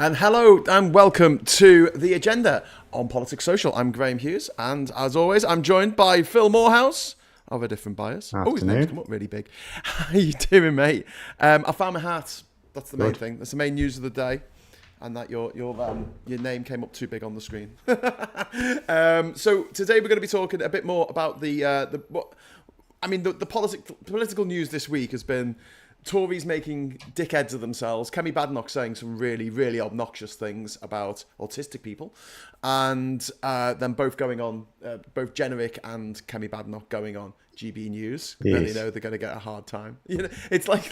And hello and welcome to The Agenda on Politics Social. I'm Graham Hughes, and as always, I'm joined by Phil Moorhouse of a different bias. Afternoon. Oh, his name's come up really big. How you doing, mate? I found my hat. That's the main thing. That's the main news of the day. And that your name came up too big on the screen. So today we're going to be talking a bit more about the political news this week has been Tories making dickheads of themselves, Kemi Badenoch saying some really, really obnoxious things about autistic people, and then both going on, both Generic and Kemi Badenoch going on GB News. Yes. Then you know they're going to get a hard time. You know, it's like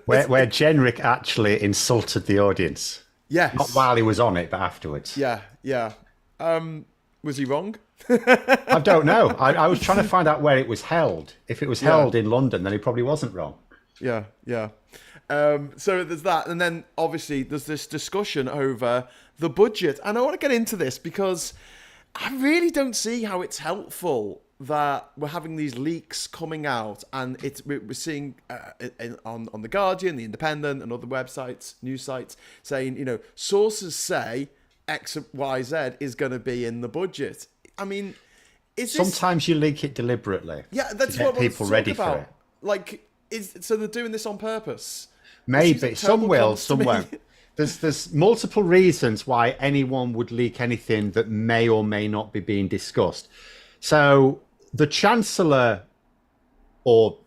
where Generic actually insulted the audience. Yes. Not while he was on it, but afterwards. Yeah. Was he wrong? I don't know. I was trying to find out where it was held. If it was held in London, then he probably wasn't wrong. Yeah. So there's that. And then obviously there's this discussion over the budget. And I want to get into this because I really don't see how it's helpful that we're having these leaks coming out, and we're seeing on The Guardian, The Independent, and other websites, news sites, saying, you know, sources say X, Y, Z is going to be in the budget. I mean, sometimes you leak it deliberately. Yeah, that's to get what people ready for it. Like, so they're doing this on purpose. Maybe some will, some won't. There's multiple reasons why anyone would leak anything that may or may not be being discussed. So the Chancellor, or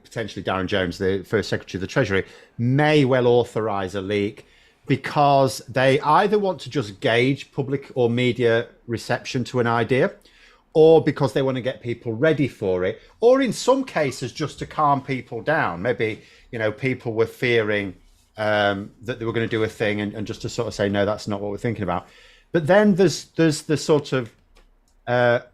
potentially Darren Jones, the First Secretary of the Treasury, may well authorise a leak because they either want to just gauge public or media reception to an idea, or because they want to get people ready for it, or in some cases just to calm people down. Maybe, you know, people were fearing that they were going to do a thing, and just to sort of say, no, that's not what we're thinking about. But then there's the sort of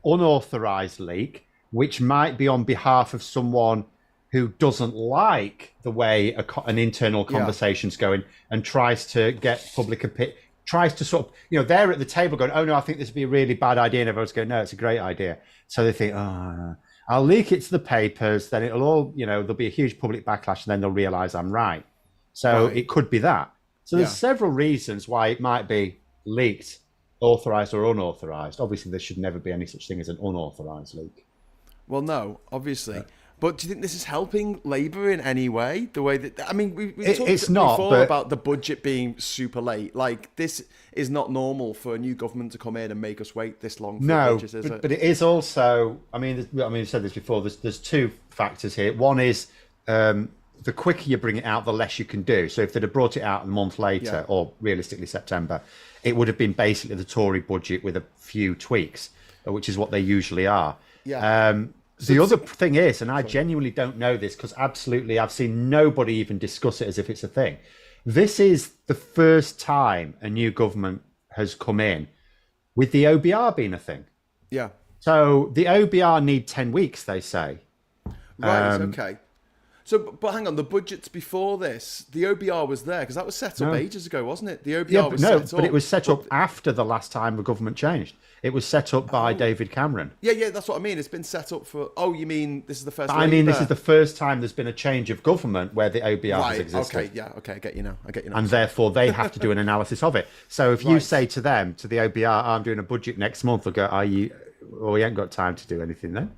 unauthorized leak, which might be on behalf of someone who doesn't like the way an internal conversation's going and tries to get public opinion, tries to sort of, you know, they're at the table going, oh no, I think this would be a really bad idea, and everyone's going, no, it's a great idea. So they think, oh, I'll leak it to the papers, then it'll all, you know, there'll be a huge public backlash, and then they'll realize I'm right. So it could be that. So there's several reasons why it might be leaked, authorized or unauthorized. Obviously, there should never be any such thing as an unauthorized leak. Well, no, obviously. But do you think this is helping Labour in any way? The way that, I mean, we talked before about the budget being super late. Like, this is not normal for a new government to come in and make us wait this long for the budget, is it? But it is also, I mean, I've said this before, there's two factors here. One is the quicker you bring it out, the less you can do. So if they'd have brought it out a month later, or realistically September, it would have been basically the Tory budget with a few tweaks, which is what they usually are. The other thing is, and I genuinely don't know this because absolutely I've seen nobody even discuss it as if it's a thing. This is the first time a new government has come in with the OBR being a thing. Yeah. So the OBR need 10 weeks, they say. Right, okay. So, but hang on, the budgets before this, the OBR was there because that was set up ages ago, wasn't it? The OBR was set up. But it was set up after the last time the government changed. It was set up by David Cameron. Yeah, that's what I mean. It's been set up for. Oh, you mean this is the first? I mean, this is the first time there's been a change of government where the OBR has existed. Okay, I get you now. And therefore, they have to do an analysis of it. So if you say to them, to the OBR, I'm doing a budget next month, they'll go, "Are you? Well, we ain't got time to do anything then.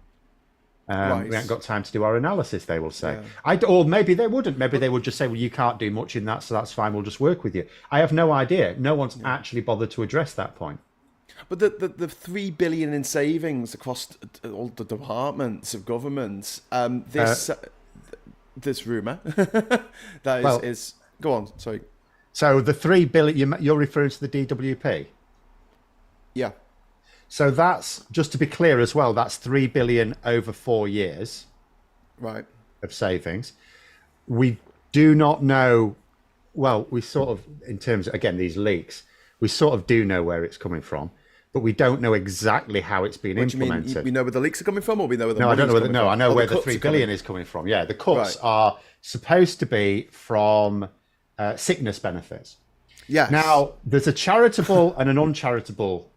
We haven't got time to do our analysis," they will say. Or maybe they wouldn't. Maybe they would just say, well, you can't do much in that, so that's fine. We'll just work with you. I have no idea. No one's actually bothered to address that point. But the $3 billion in savings across all the departments of government, this rumour, is go on, sorry. So the $3 billion, you're referring to the DWP? Yeah. So that's, just to be clear as well, that's $3 billion over 4 years, right, of savings. We do not know. Well, we sort of, in terms of, again, these leaks, we sort of do know where it's coming from, but we don't know exactly how it's being implemented. Do you mean, we know where the leaks are coming from, or we know where the I don't know. I know where the $3 billion is coming from. Yeah, the cuts are supposed to be from sickness benefits. Yeah. Now, there's a charitable and an uncharitable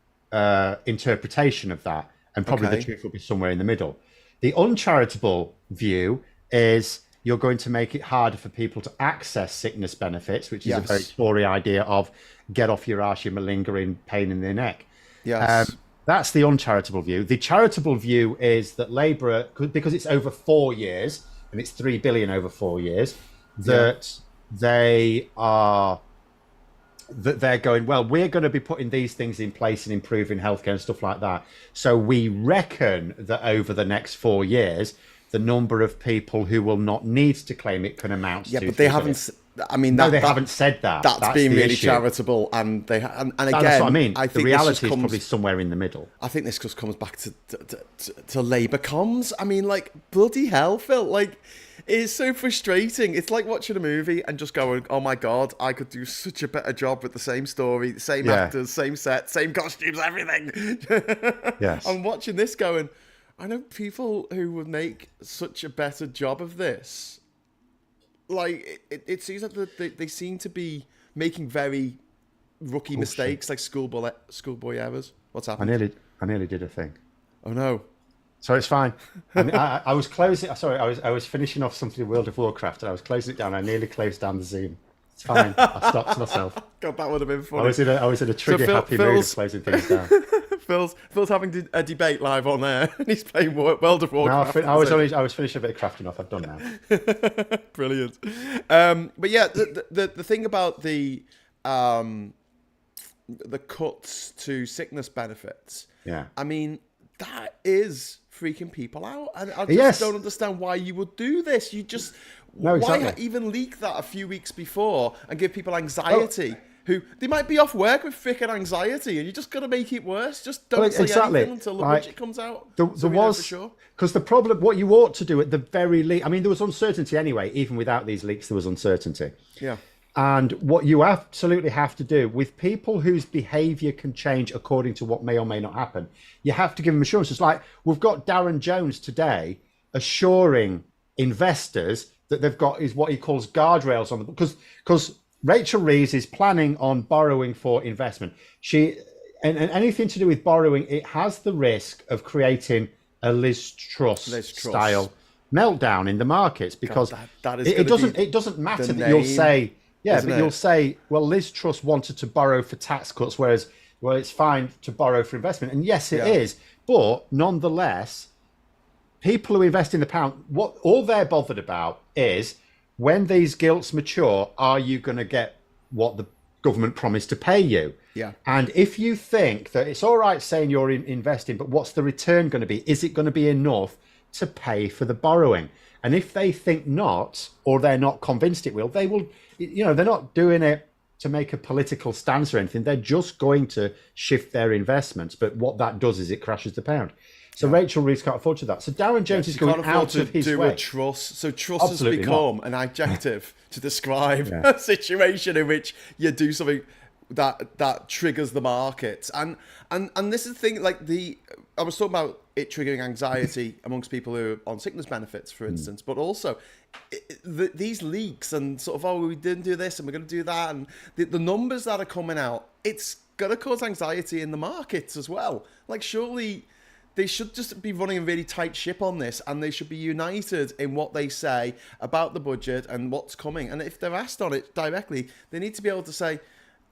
interpretation of that, and probably the truth will be somewhere in the middle. The uncharitable view is you're going to make it harder for people to access sickness benefits, which is a Yes. very Tory idea of get off your arse, you malingering pain in the neck. Yes. That's the uncharitable view. The charitable view is that Labour, because it's over 4 years, and it's 3 billion over 4 years, that they're going, well, we're going to be putting these things in place and improving healthcare and stuff like that. So we reckon that over the next 4 years, the number of people who will not need to claim it can amount to. Yeah, but they haven't. I mean, no, they haven't said that. That's being really issue. charitable, and they and again, That's what I mean. I The think reality is probably somewhere in the middle. I think this just comes back to Labour comms. I mean, like, bloody hell, Phil. Like, it is so frustrating. It's like watching a movie and just going, oh my God, I could do such a better job with the same story, same actors, same set, same costumes, everything. Yes. I'm watching this going, I know people who would make such a better job of this. Like, it seems like they seem to be making very rookie mistakes, like schoolboy errors. What's happened? I nearly did a thing. Oh no! So it's fine. I was closing. Sorry, I was finishing off something in World of Warcraft, and I was closing it down. I nearly closed down the Zoom. It's fine. I stopped myself. God, that would have been funny. I was in a trigger happy mood of closing things down. Phil's having a debate live on there, and he's playing World of Warcraft. No, I was finishing a bit of crafting off. I've done now. Brilliant. But yeah, the thing about the cuts to sickness benefits. Yeah. I mean, that is freaking people out, and I just don't understand why you would do this. You just why even leak that a few weeks before and give people anxiety? Who they might be off work with freaking anxiety, and you're just gonna make it worse. Just don't say anything until the budget comes out. There was, for sure. Because the problem, what you ought to do at the very least, I mean, there was uncertainty anyway. Even without these leaks, there was uncertainty. Yeah. And what you absolutely have to do with people whose behaviour can change according to what may or may not happen, you have to give them assurances. Like we've got Darren Jones today assuring investors that they've got is what he calls guardrails on them, because Rachel Reeves is planning on borrowing for investment. And anything to do with borrowing, it has the risk of creating a Liz Truss style meltdown in the markets, because it doesn't matter that you'll say, you'll say, well, Liz Truss wanted to borrow for tax cuts, whereas, well, it's fine to borrow for investment. And yes, it is. But nonetheless, people who invest in the pound, what all they're bothered about is, when these gilts mature, are you going to get what the government promised to pay you? Yeah. And if you think that it's all right saying you're investing, but what's the return going to be? Is it going to be enough to pay for the borrowing? And if they think not, or they're not convinced it will, they will, they're not doing it to make a political stance or anything. They're just going to shift their investments. But what that does is it crashes the pound. So Rachel Reeves can't afford to that. So Darren Jones is going out of his way. A truss. So truss has become an adjective to describe a situation in which you do something that triggers the markets. And this is the thing. Like I was talking about it triggering anxiety amongst people who are on sickness benefits, for instance, but also these leaks and sort of, we didn't do this and we're going to do that, and the numbers that are coming out, it's going to cause anxiety in the markets as well. Like, surely they should just be running a really tight ship on this, and they should be united in what they say about the budget and what's coming. And if they're asked on it directly, they need to be able to say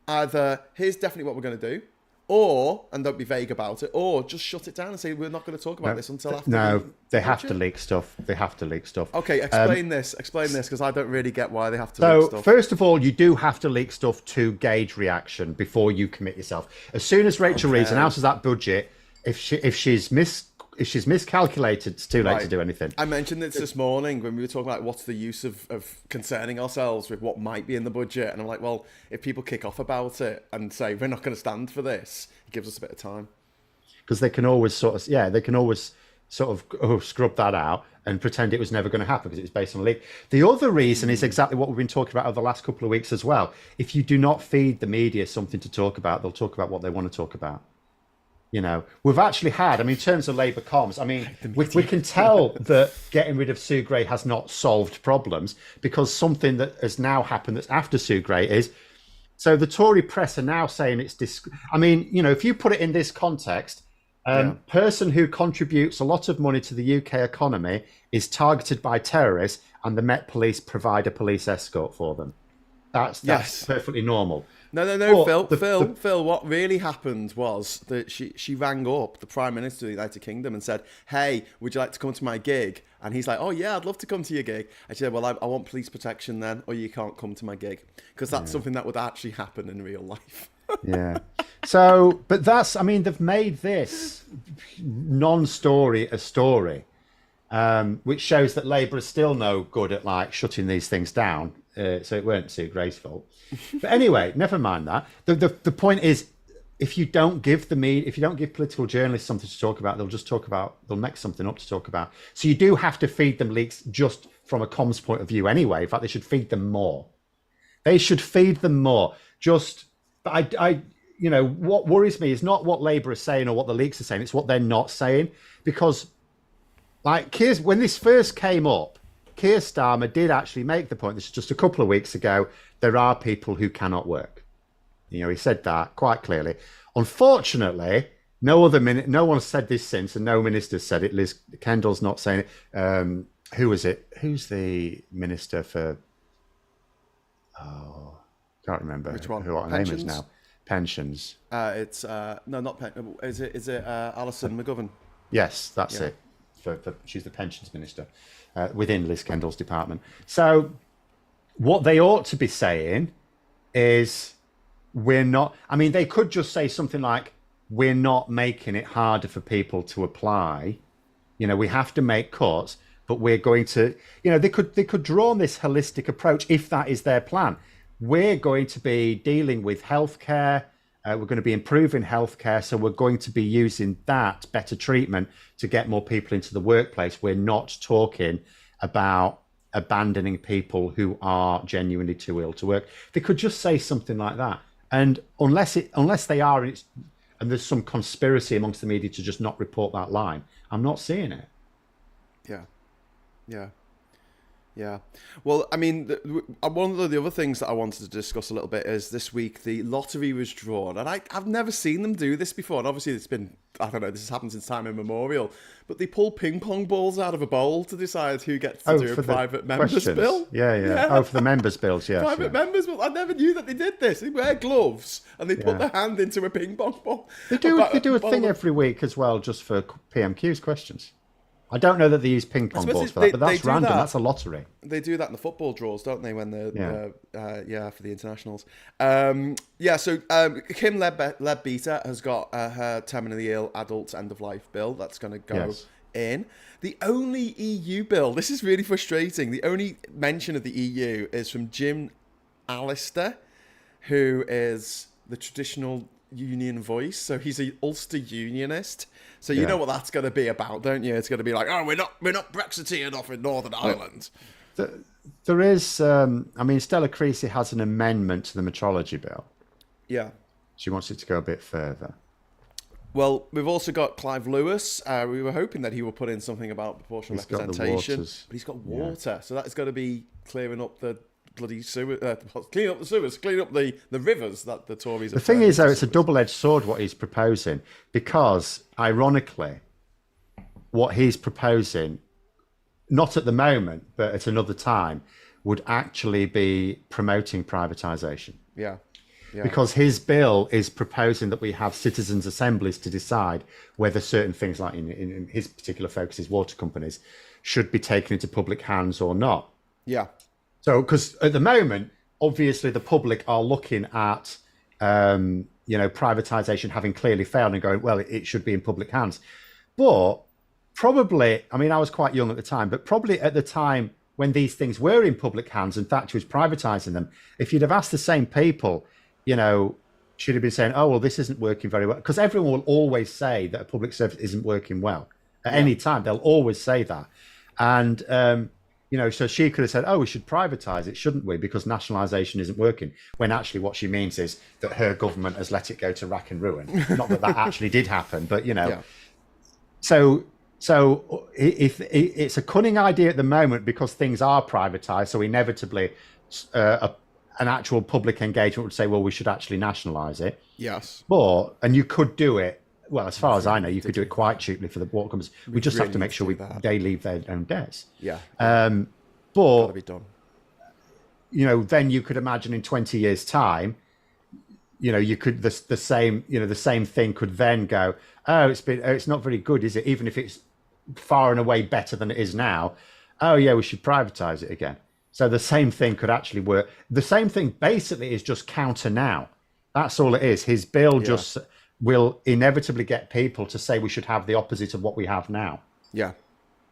either, here's definitely what we're going to do, or, and don't be vague about it, or just shut it down and say, we're not going to talk about this until after. No, they have to leak stuff. They have to leak stuff. Okay, explain this, because I don't really get why they have to leak stuff. So, first of all, you do have to leak stuff to gauge reaction before you commit yourself. As soon as Rachel Reeves announces that budget, if she's miscalculated, it's too late to do anything. I mentioned this morning when we were talking about what's the use of concerning ourselves with what might be in the budget, and I'm like, well, if people kick off about it and say we're not going to stand for this, it gives us a bit of time. Because they can always scrub that out and pretend it was never going to happen because it was based on a leak. The other reason is exactly what we've been talking about over the last couple of weeks as well. If you do not feed the media something to talk about, they'll talk about what they want to talk about. We've actually had, in terms of Labour comms, we can tell that getting rid of Sue Gray has not solved problems, because something that has now happened that's after Sue Gray is, so the Tory press are now saying it's, if you put it in this context, person who contributes a lot of money to the UK economy is targeted by terrorists and the Met Police provide a police escort for them. That's perfectly normal. No, Phil. What really happened was that she rang up the Prime Minister of the United Kingdom and said, "Hey, would you like to come to my gig?" And he's like, "Oh yeah, I'd love to come to your gig." And she said, "Well, I want police protection then, or you can't come to my gig," because that's something that would actually happen in real life. Yeah. So, but they've made this non-story a story, which shows that Labour is still no good at like shutting these things down. So it weren't too graceful. But anyway, never mind that. The point is, if you don't give political journalists something to talk about, they'll make something up to talk about. So you do have to feed them leaks just from a comms point of view anyway. In fact, they should feed them more. But what worries me is not what Labour is saying or what the leaks are saying. It's what they're not saying. Because like when this first came up, Keir Starmer did actually make the point, this is just a couple of weeks ago, there are people who cannot work. He said that quite clearly. Unfortunately, no one's said this since, and no minister's said it. Liz Kendall's not saying it. Who was it? Who's the minister for... Oh, can't remember. Which one? What her name is now. Pensions. It's not is it Alison McGovern? Yes, that's it. She's the pensions minister within Liz Kendall's department. So what they ought to be saying is they could just say something like, we're not making it harder for people to apply. We have to make cuts, but we're going to, they could draw on this holistic approach if that is their plan. We're going to be dealing with healthcare. We're going to be improving healthcare. So we're going to be using that better treatment to get more people into the workplace. We're not talking about abandoning people who are genuinely too ill to work. They could just say something like that. And unless they are, and there's some conspiracy amongst the media to just not report that line, I'm not seeing it. Yeah. Well, I mean, one of the other things that I wanted to discuss a little bit is this week the lottery was drawn, and I've never seen them do this before. And obviously, this has happened since time immemorial. But they pull ping pong balls out of a bowl to decide who gets to do a private members bill. Yeah. Oh, for the members bills, yes. Private members bill. I never knew that they did this. They wear gloves and they put their hand into a ping pong ball. They do a thing every week as well, just for PMQ's questions. I don't know that they use ping pong balls for that, but that's random. That's a lottery. They do that in the football draws, don't they? When for the internationals. So Kim Leadbeater has got her terminally ill adults end of life bill that's going to go in. The only EU bill. This is really frustrating. The only mention of the EU is from Jim Allister, who is the traditional union voice. So he's an Ulster unionist. So you know what that's going to be about, don't you? It's going to be like, oh, we're not Brexiteering enough in Northern Ireland. There is, Stella Creasy has an amendment to the metrology bill. Yeah. She wants it to go a bit further. Well, we've also got Clive Lewis. We were hoping that he would put in something about proportional representation, but he's got water. So that's going to be clearing up the bloody sewer, clean up the sewers, clean up the rivers that the Tories. The thing is, though, it's a double-edged sword what he's proposing, because ironically, what he's proposing, not at the moment, but at another time, would actually be promoting privatisation. Yeah. Because his bill is proposing that we have citizens' assemblies to decide whether certain things, like in his particular focus, is water companies, should be taken into public hands or not. Yeah. So, because at the moment, obviously the public are looking at, privatisation having clearly failed and going, well, it should be in public hands. But probably, I was quite young at the time, but probably at the time when these things were in public hands and Thatcher was privatising them, if you'd have asked the same people, should have been saying, oh, well, this isn't working very well. Because everyone will always say that a public service isn't working well. At any time, they'll always say that. And, so she could have said, oh, we should privatise it, shouldn't we? Because nationalisation isn't working. When actually what she means is that her government has let it go to rack and ruin. Not that actually did happen, but, So if it's a cunning idea at the moment because things are privatised, so inevitably an actual public engagement would say, well, we should actually nationalise it. Yes. And you could do it, well, as far as I know, you could do it quite cheaply for the water companies. We just have to make sure they leave their own debts. Yeah. Got But to be done. then you could imagine in 20 years' time, you could the same thing could then go, it's not very good, is it? Even if it's far and away better than it is now. Oh yeah, we should privatize it again. So the same thing could actually work. The same thing basically is just counter now. That's all it is. His bill just will inevitably get people to say we should have the opposite of what we have now. Yeah.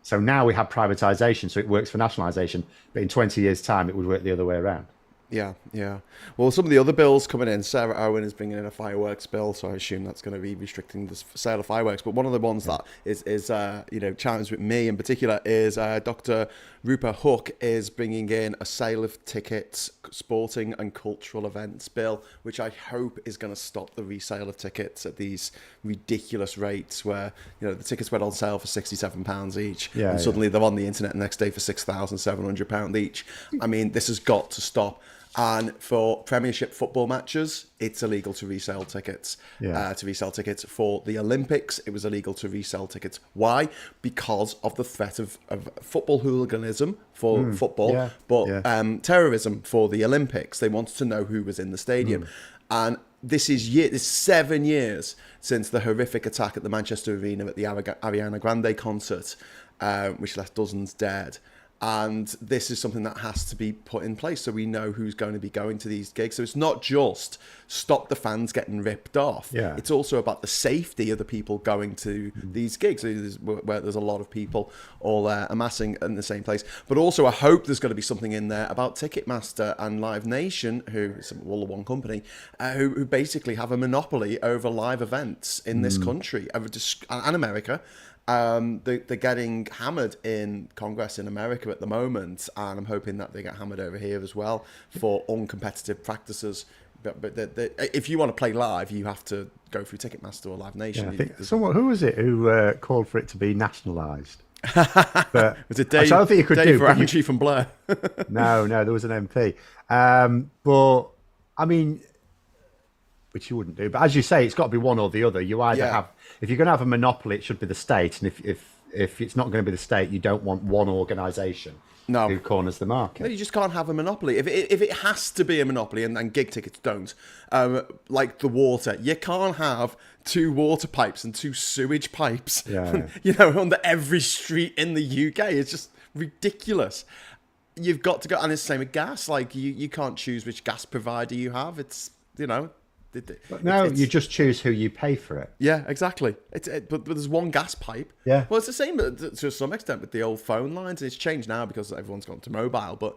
So now we have privatization, so it works for nationalization. But in 20 years' time, it would work the other way around. Yeah, yeah. Well, some of the other bills coming in, Sarah Owen is bringing in a fireworks bill, so I assume that's going to be restricting the sale of fireworks. But one of the ones that is challenged with me in particular is Dr. Rupert Hook is bringing in a sale of tickets, sporting and cultural events bill, which I hope is going to stop the resale of tickets at these ridiculous rates where, the tickets went on sale for £67 each, and suddenly they're on the internet the next day for £6,700 each. I mean, this has got to stop. And for Premiership football matches, it's illegal to resell tickets. For the Olympics, it was illegal to resell tickets. Why? Because of the threat of football hooliganism for football, but terrorism for the Olympics. They wanted to know who was in the stadium. And this is 7 years since the horrific attack at the Manchester Arena at the Ariana Grande concert, which left dozens dead. And this is something that has to be put in place so we know who's going to be going to these gigs. So it's not just stop the fans getting ripped off. Yeah. It's also about the safety of the people going to these gigs where there's a lot of people all amassing in the same place. But also I hope there's going to be something in there about Ticketmaster and Live Nation, who is all the one company, who basically have a monopoly over live events in this country and America. They're getting hammered in Congress in America at the moment, and I'm hoping that they get hammered over here as well for uncompetitive practices. But if you want to play live, you have to go through Ticketmaster or Live Nation. Who was it who called for it to be nationalised? Was it Dave? I don't think you could Dave Ramsey from Blair? No, there was an MP. But I mean, which you wouldn't do. But as you say, it's got to be one or the other. You either have, if you're going to have a monopoly, it should be the state, and if it's not going to be the state, you don't want one organisation who corners the market. No, you just can't have a monopoly. If it has to be a monopoly, and gig tickets don't, like the water, you can't have 2 water pipes and 2 sewage pipes, under every street in the UK. It's just ridiculous. You've got to go, and it's the same with gas. Like you can't choose which gas provider you have. It's you just choose who you pay for it. Yeah, exactly. But there's one gas pipe. Yeah. Well, it's the same to some extent with the old phone lines. It's changed now because everyone's gone to mobile. But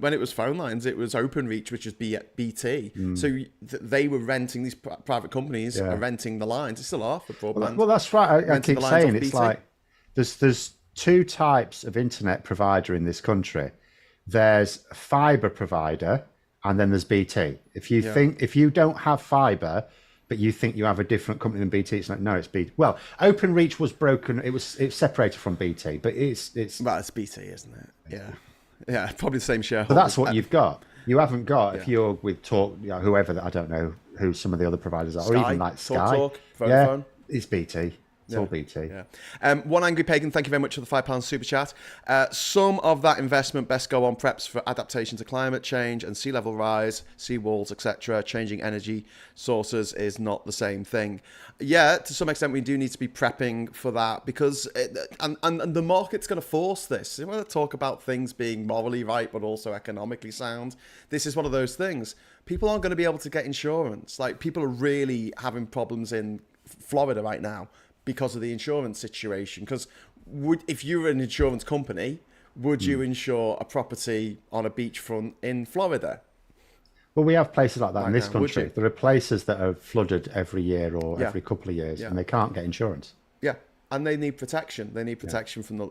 when it was phone lines, it was OpenReach, which was BT. So they were renting, these private companies are renting the lines. They still are for broadband. Well, that's right. I keep saying it's like there's 2 types of internet provider in this country. There's a fibre provider, and then there's BT. If you don't have fibre, but you think you have a different company than BT, it's like, no, it's BT. Well, OpenReach was broken. It's separated from BT, but it's BT, isn't it? Yeah, probably the same shareholder. But that's what you've got. You haven't got if you're with Talk, whoever I don't know who some of the other providers are, Sky, or even like Sky. Talk, Vodafone. It's BT. It's all BT. Yeah. One Angry Pagan, thank you very much for the £5 super chat. Some of that investment best go on preps for adaptation to climate change and sea level rise, sea walls, etc. Changing energy sources is not the same thing. Yeah, to some extent we do need to be prepping for that because and the market's going to force this. You want to talk about things being morally right but also economically sound. This is one of those things. People aren't going to be able to get insurance. Like people are really having problems in Florida right now because of the insurance situation. Because if you were an insurance company, would you insure a property on a beachfront in Florida? Well, we have places like that in this country. There are places that are flooded every year or every couple of years, and they can't get insurance. Yeah, and they need protection. They need protection from the,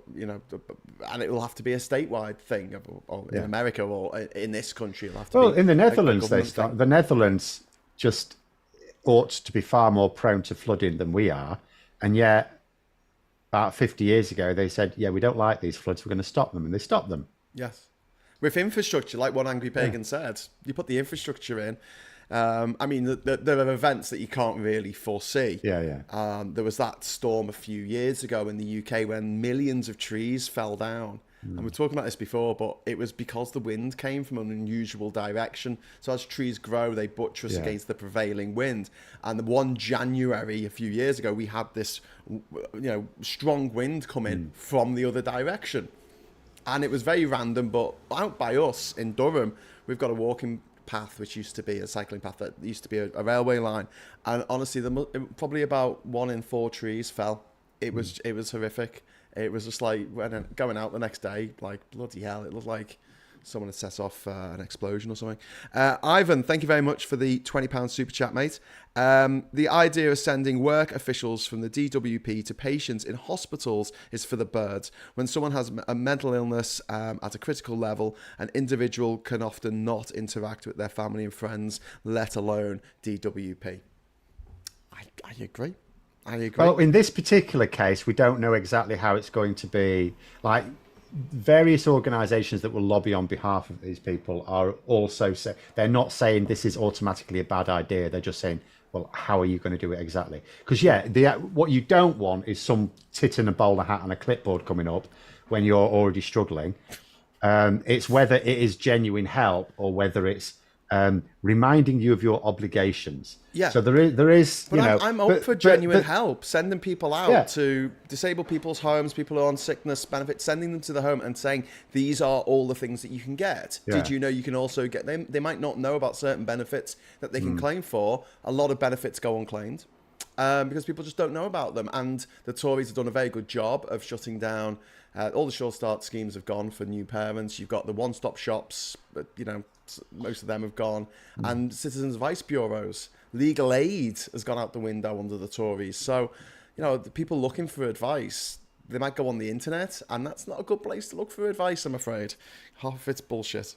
and it will have to be a statewide thing, or in America or in this country. It'll have to be in the Netherlands, the Netherlands just ought to be far more prone to flooding than we are. And yet, about 50 years ago, they said, we don't like these floods, we're going to stop them. And they stopped them. Yes. With infrastructure, like what Angry Pagan said, you put the infrastructure in. I mean, there are events that you can't really foresee. Yeah. There was that storm a few years ago in the UK when millions of trees fell down. And we're talking about this before, but it was because the wind came from an unusual direction. So as trees grow, they buttress against the prevailing wind. And the 1 January a few years ago, we had this, strong wind come in from the other direction. And it was very random, but out by us in Durham, we've got a walking path, which used to be a cycling path that used to be a railway line. And honestly, probably about 1 in 4 trees fell. It was horrific. It was just like going out the next day, like bloody hell. It looked like someone had set off an explosion or something. Ivan, thank you very much for the £20 super chat, mate. The idea of sending work officials from the DWP to patients in hospitals is for the birds. When someone has a mental illness at a critical level, an individual can often not interact with their family and friends, let alone DWP. I agree. I agree. Well, in this particular case, we don't know exactly how it's going to be. Like, various organisations that will lobby on behalf of these people are also they're not saying this is automatically a bad idea. They're just saying, well, how are you going to do it exactly? Because what you don't want is some tit in a bowler hat and a clipboard coming up when you're already struggling. It's whether it is genuine help or whether it's reminding you of your obligations. Yeah. So there is. But I'm up for genuine help, sending people out to disabled people's homes, people who are on sickness benefits, sending them to the home and saying these are all the things that you can get. Yeah. Did you know you can also get them? They might not know about certain benefits that they can claim for. A lot of benefits go unclaimed because people just don't know about them. And the Tories have done a very good job of shutting down. All the Sure Start schemes have gone for new parents. You've got the one-stop shops, but most of them have gone, and citizens' advice bureaus. Legal aid has gone out the window under the Tories. So, the people looking for advice, they might go on the internet, and that's not a good place to look for advice, I'm afraid. Half of it's bullshit.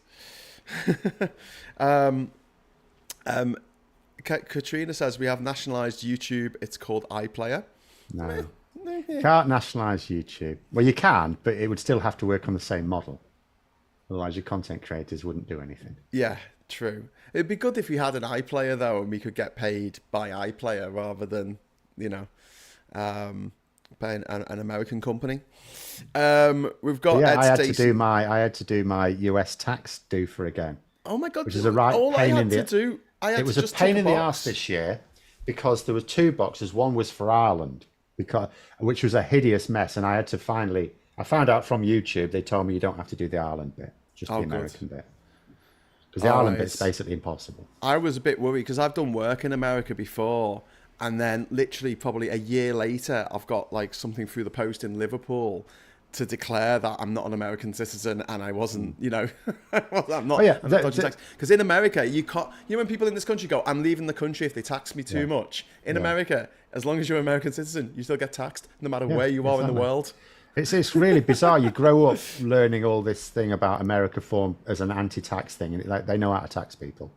Katrina says we have nationalised YouTube. It's called iPlayer. No. Can't nationalise YouTube. Well, you can, but it would still have to work on the same model. Otherwise, your content creators wouldn't do anything. Yeah, true. It'd be good if we had an iPlayer, though, and we could get paid by iPlayer rather than, by an American company. We've got Ed Stacey. I had to do my US tax due for again. Oh my God. Which is a right pain in the... It was a pain in the arse this year because there were 2 boxes. One was for Ireland, which was a hideous mess, and I had to I found out from YouTube, they told me you don't have to do the Ireland bit, just the American bit. Because the Ireland bit's basically impossible. I was a bit worried because I've done work in America before, and then literally probably a year later, I've got like something through the post in Liverpool to declare that I'm not an American citizen and I wasn't, I'm not dodging tax. Because in America, you can't, when people in this country go, I'm leaving the country if they tax me too much. In America, as long as you're an American citizen, you still get taxed no matter where you are in the world. It's really bizarre. You grow up learning all this thing about America form as an anti-tax thing, and they know how to tax people.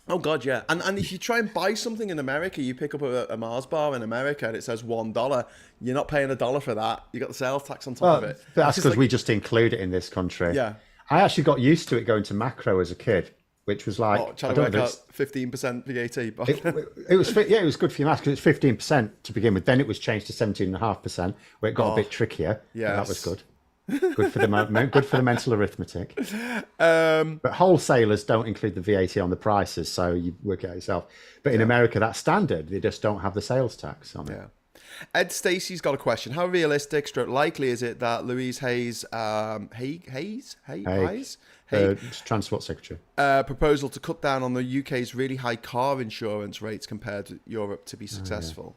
Oh God, yeah. And if you try and buy something in America, you pick up a Mars bar in America and it says $1. You're not paying $1 for that. You got the sales tax on top of it. That's because we just include it in this country. Yeah. I actually got used to it going to Macro as a kid, which was like trying to work out 15% VAT. It was good for your maths because it's 15% to begin with. Then it was changed to 17.5%, where it got a bit trickier. Yeah, that was good. Good for the mental arithmetic. But wholesalers don't include the VAT on the prices, so you work it out yourself. But in America, that's standard. They just don't have the sales tax on it. Yeah. Ed Stacey's got a question. How realistic, stroke likely is it that Louise Hayes, Transport Secretary, proposal to cut down on the UK's really high car insurance rates compared to Europe to be successful?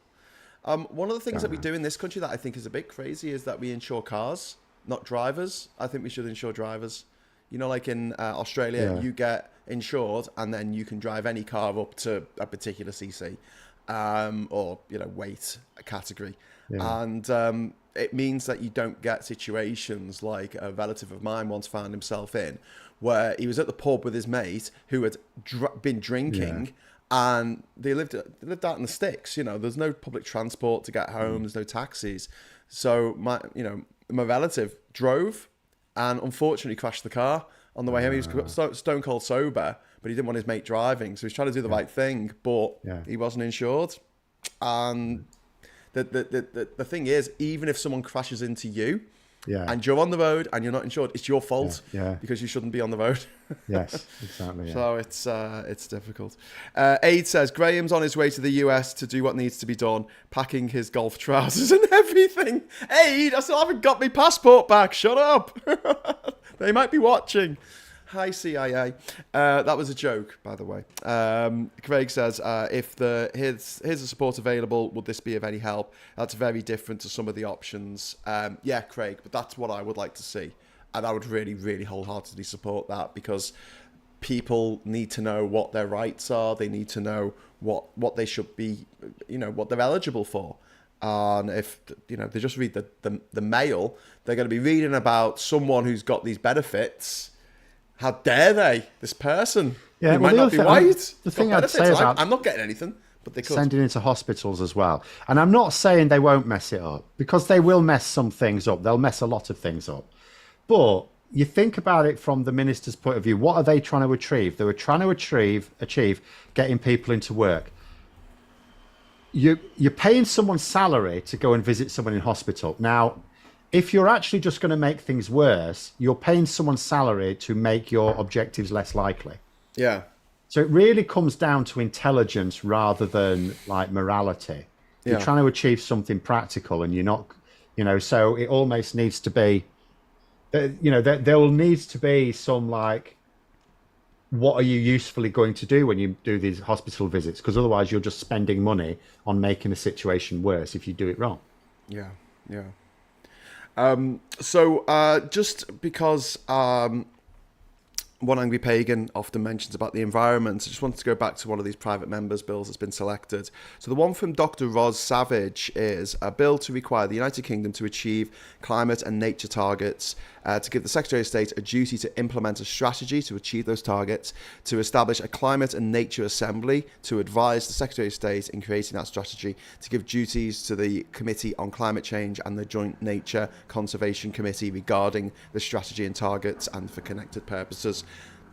One of the things that we do in this country that I think is a bit crazy is that we insure cars, not drivers. I think we should insure drivers. Like in Australia, you get insured and then you can drive any car up to a particular CC or weight category. And it means that you don't get situations like a relative of mine once found himself in, where he was at the pub with his mate who had been drinking, and they lived out in the sticks. There's no public transport to get home. There's no taxis. So my relative drove and unfortunately crashed the car on the way home. He was stone cold sober, but he didn't want his mate driving, so he's trying to do the right thing, but he wasn't insured. And the thing is, even if someone crashes into you, Yeah. and you're on the road and you're not insured, it's your fault. Yeah. Because you shouldn't be on the road. Yes, exactly. Yeah. So it's difficult. Aid says Graham's on his way to the US to do what needs to be done, packing his golf trousers and everything. Aid, I still haven't got my passport back. Shut up. They might be watching. Hi, CIA. That was a joke, by the way. Craig says, here's a support available, would this be of any help? That's very different to some of the options. Yeah, Craig, but that's what I would like to see. And I would really, really wholeheartedly support that, because people need to know what their rights are. They need to know what they should be, what they're eligible for. And if, they just read the Mail, they're going to be reading about someone who's got these benefits. How dare they? This person who might not be white. The thing I'd say about I'm not getting anything, but they could. Sending into hospitals as well. And I'm not saying they won't mess it up, because they will mess some things up. They'll mess a lot of things up. But you think about it from the minister's point of view. What are they trying to achieve? They were trying to achieve getting people into work. You're paying someone's salary to go and visit someone in hospital. Now, if you're actually just going to make things worse, you're paying someone's salary to make your objectives less likely. Yeah. So it really comes down to intelligence rather than like morality. Yeah. You're trying to achieve something practical, and you're not, so it almost needs to be, there will need to be some like, what are you usefully going to do when you do these hospital visits? Because otherwise you're just spending money on making the situation worse if you do it wrong. Yeah, yeah. Just because One Angry Pagan often mentions about the environment, I just wanted to go back to one of these private members' bills that's been selected. So the one from Dr. Ros Savage is a bill to require the United Kingdom to achieve climate and nature targets, to give the Secretary of State a duty to implement a strategy to achieve those targets, to establish a climate and nature assembly, to advise the Secretary of State in creating that strategy, to give duties to the Committee on Climate Change and the Joint Nature Conservation Committee regarding the strategy and targets and for connected purposes.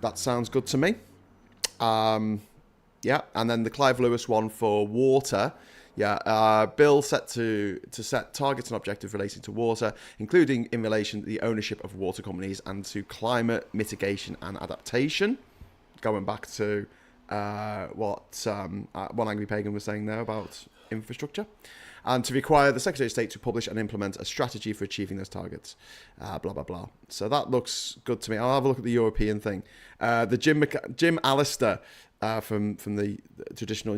That sounds good to me. Yeah, and then the Clive Lewis one for water. Yeah, bill set to set targets and objectives relating to water, including in relation to the ownership of water companies and to climate mitigation and adaptation. Going back to what One Angry Pagan was saying there about infrastructure. And to require the Secretary of State to publish and implement a strategy for achieving those targets. Blah, blah, blah. So that looks good to me. I'll have a look at the European thing. The Jim Allister from the traditional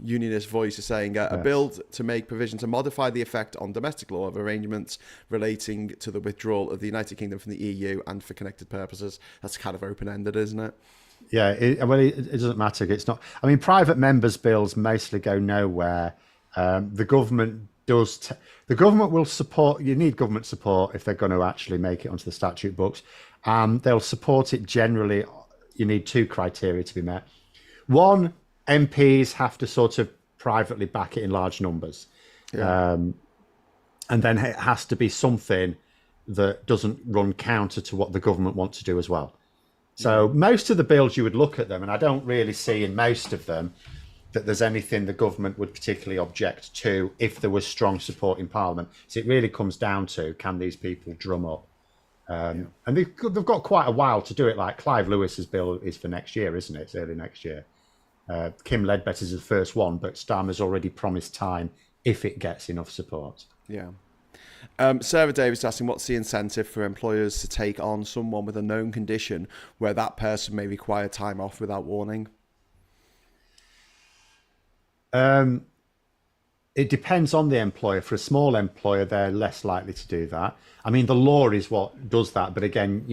unionist voice is saying a bill to make provision to modify the effect on domestic law of arrangements relating to the withdrawal of the United Kingdom from the EU and for connected purposes. That's kind of open-ended, isn't it? Yeah, it doesn't matter. It's not. I mean, private members' bills mostly go nowhere. The government does. The government will support. You need government support if they're going to actually make it onto the statute books. They'll support it generally. You need two criteria to be met. One, MPs have to sort of privately back it in large numbers. Yeah. And then it has to be something that doesn't run counter to what the government wants to do as well. So most of the bills, you would look at them, and I don't really see in most of them that there's anything the government would particularly object to if there was strong support in Parliament. So it really comes down to, can these people drum up? And they've got quite a while to do it. Like Clive Lewis's bill is for next year, isn't it? It's early next year. Kim Ledbetter's the first one, but Starmer's already promised time if it gets enough support. Yeah. Sarah Davis asking, what's the incentive for employers to take on someone with a known condition where that person may require time off without warning? It depends on the employer. For a small employer, they're less likely to do that. I mean, the law is what does that. But again,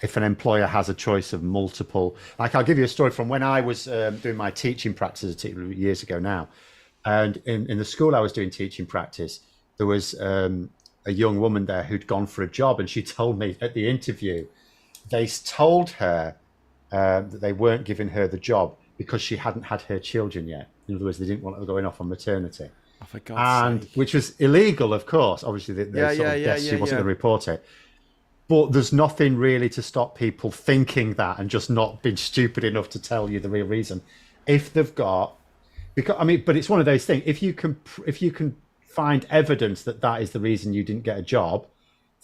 if an employer has a choice of multiple, like I'll give you a story from when I was doing my teaching practice years ago now. And in the school I was doing teaching practice, there was a young woman there who'd gone for a job. And she told me at the interview, they told her that they weren't giving her the job because she hadn't had her children yet. In other words, they didn't want her going off on maternity. Oh, for God's sake. Which was illegal, of course. Obviously, she wasn't going to report it. But there's nothing really to stop people thinking that and just not being stupid enough to tell you the real reason. If they've got, but it's one of those things. If you can find evidence that is the reason you didn't get a job,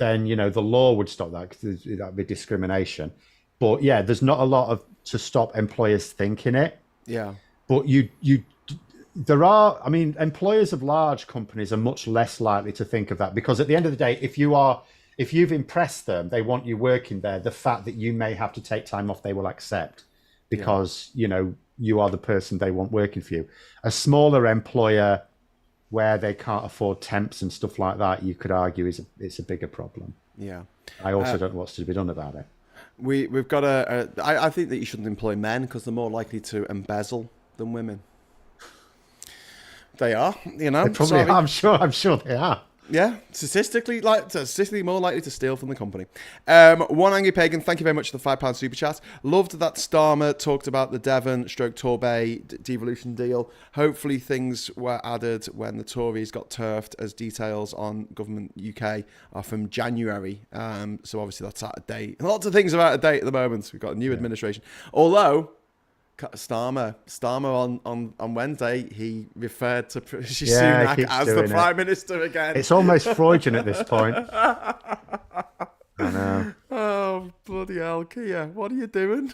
then the law would stop that because that'd be discrimination. But yeah, there's not a lot to stop employers thinking it. Yeah. But there are. I mean, employers of large companies are much less likely to think of that because at the end of the day, if you've impressed them, they want you working there. The fact that you may have to take time off, they will accept because you are the person they want working for you. A smaller employer where they can't afford temps and stuff like that, you could argue it's a bigger problem. Yeah. I also don't know what's to be done about it. We've got I think that you shouldn't employ men because they're more likely to embezzle than women. They are, They probably are. I'm sure they are. Yeah, statistically more likely to steal from the company. One Angry Pagan, thank you very much for the £5 super chat. Loved that Starmer talked about the Devon/Torbay devolution deal. Hopefully things were added when the Tories got turfed, as details on Government UK are from January. So obviously that's out of date. Lots of things are out of date at the moment. We've got a new administration. Although Starmer on Wednesday, he referred to Rishi Sunak as the Prime Minister again. It's almost Freudian at this point. I know. Oh, bloody hell, Kia, what are you doing?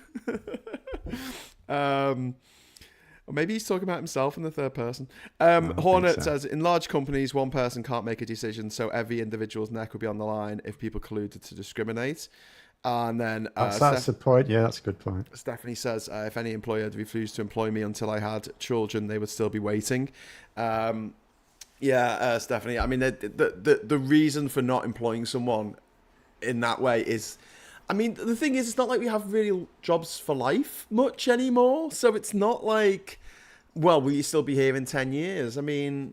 Or maybe he's talking about himself in the third person. Hornet says, in large companies, one person can't make a decision, so every individual's neck will be on the line if people colluded to discriminate. And then that's the point. Yeah, that's a good point. Stephanie says, if any employer had refused to employ me until I had children, they would still be waiting. Stephanie, I mean, the reason for not employing someone in that way is, I mean, the thing is, it's not like we have real jobs for life much anymore. So it's not like, well, will you still be here in 10 years? I mean,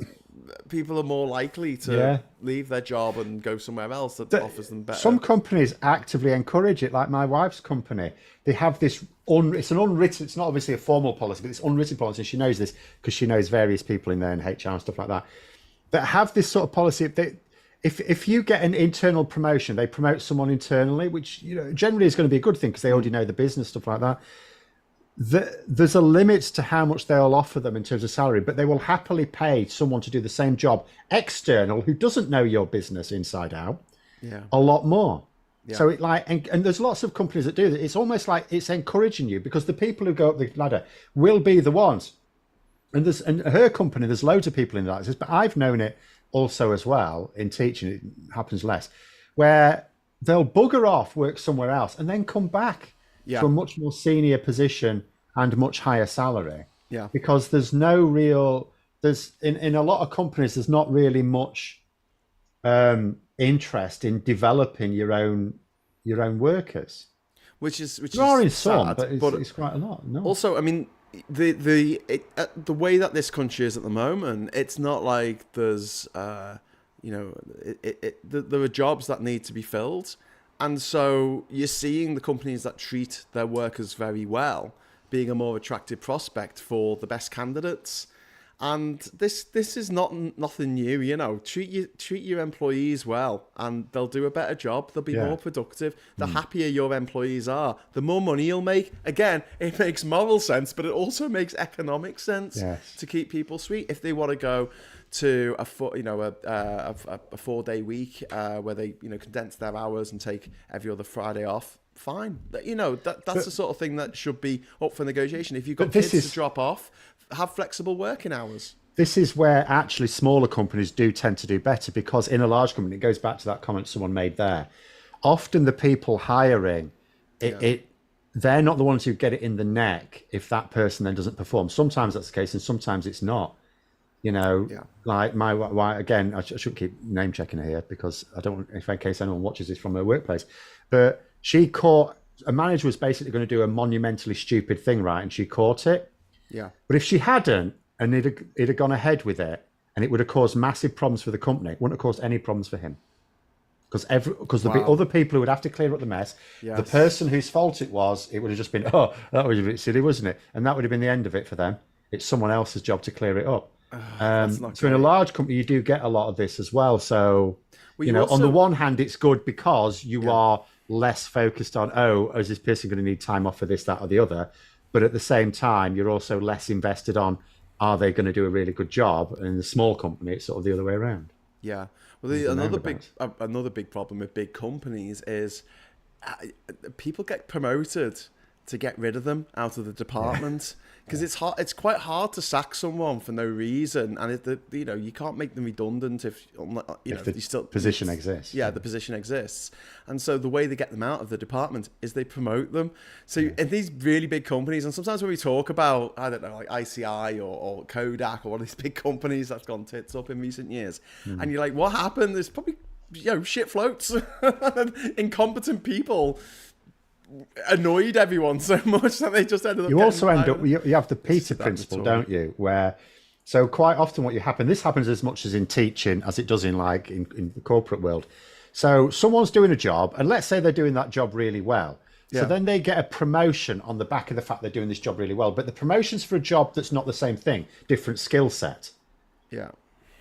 people are more likely to leave their job and go somewhere else that offers them better. Some companies actively encourage it, like my wife's company. They have this, it's an unwritten, it's not obviously a formal policy, but it's unwritten policy. She knows this because she knows various people in there in HR and stuff like that, that have this sort of policy. If you get an internal promotion, they promote someone internally, which generally is going to be a good thing because they already know the business, stuff like that. There's a limit to how much they'll offer them in terms of salary, but they will happily pay someone to do the same job external who doesn't know your business inside out a lot more. Yeah. So and there's lots of companies that do that. It's almost like it's encouraging you because the people who go up the ladder will be the ones. And her company, there's loads of people in that. But I've known it also as well in teaching. It happens less, where they'll bugger off, work somewhere else, and then come back to a much more senior position and much higher salary. Yeah. Because there's no real, in a lot of companies, there's not really much interest in developing your own workers. Which is in sad, some, but it's quite a lot. No. Also, I mean, the way that this country is at the moment, it's not like there's there are jobs that need to be filled. And so you're seeing the companies that treat their workers very well being a more attractive prospect for the best candidates. And this is nothing new, treat your employees well and they'll do a better job. They'll be more productive. The happier your employees are, the more money you'll make. Again, it makes moral sense, but it also makes economic sense to keep people sweet. If they want to go to a 4-day week where they condense their hours and take every other Friday off, fine. That's the sort of thing that should be up for negotiation. If you've got kids to drop off, have flexible working hours. This is where actually smaller companies do tend to do better, because in a large company, it goes back to that comment someone made there. Often the people hiring they're not the ones who get it in the neck if that person then doesn't perform. Sometimes that's the case, and sometimes it's not. Like my wife, again, I shouldn't keep name checking her here because I don't want, in case anyone watches this from her workplace, but she caught, a manager was basically going to do a monumentally stupid thing, right? And she caught it. Yeah. But if she hadn't, and it'd have gone ahead with it, and it would have caused massive problems for the company, it wouldn't have caused any problems for him. Because there'd be other people who would have to clear up the mess. Yes. The person whose fault it would have just been, that was a bit silly, wasn't it? And that would have been the end of it for them. It's someone else's job to clear it up. So in a large company, you do get a lot of this as well. So, on the one hand, it's good because you are less focused on, is this person going to need time off for this, that, or the other? But at the same time, you're also less invested on, are they going to do a really good job? And in the small company, it's sort of the other way around. Yeah. Well, There's the another big problem with big companies is people get promoted to get rid of them out of the department because it's hard. It's quite hard to sack someone for no reason, and you can't make them redundant if the position exists. Yeah, the position exists, and so the way they get them out of the department is they promote them. So in these really big companies, and sometimes when we talk about, I don't know, like ICI or Kodak or one of these big companies that's gone tits up in recent years, and you're like, what happened? There's probably shit floats, incompetent people annoyed everyone so much that they just ended up. You also end up. You have the Peter principle, don't you? Where so quite often what happens. This happens as much as in teaching as it does in the corporate world. So someone's doing a job, and let's say they're doing that job really well. So then they get a promotion on the back of the fact they're doing this job really well. But the promotion's for a job that's not the same thing, different skill set. Yeah.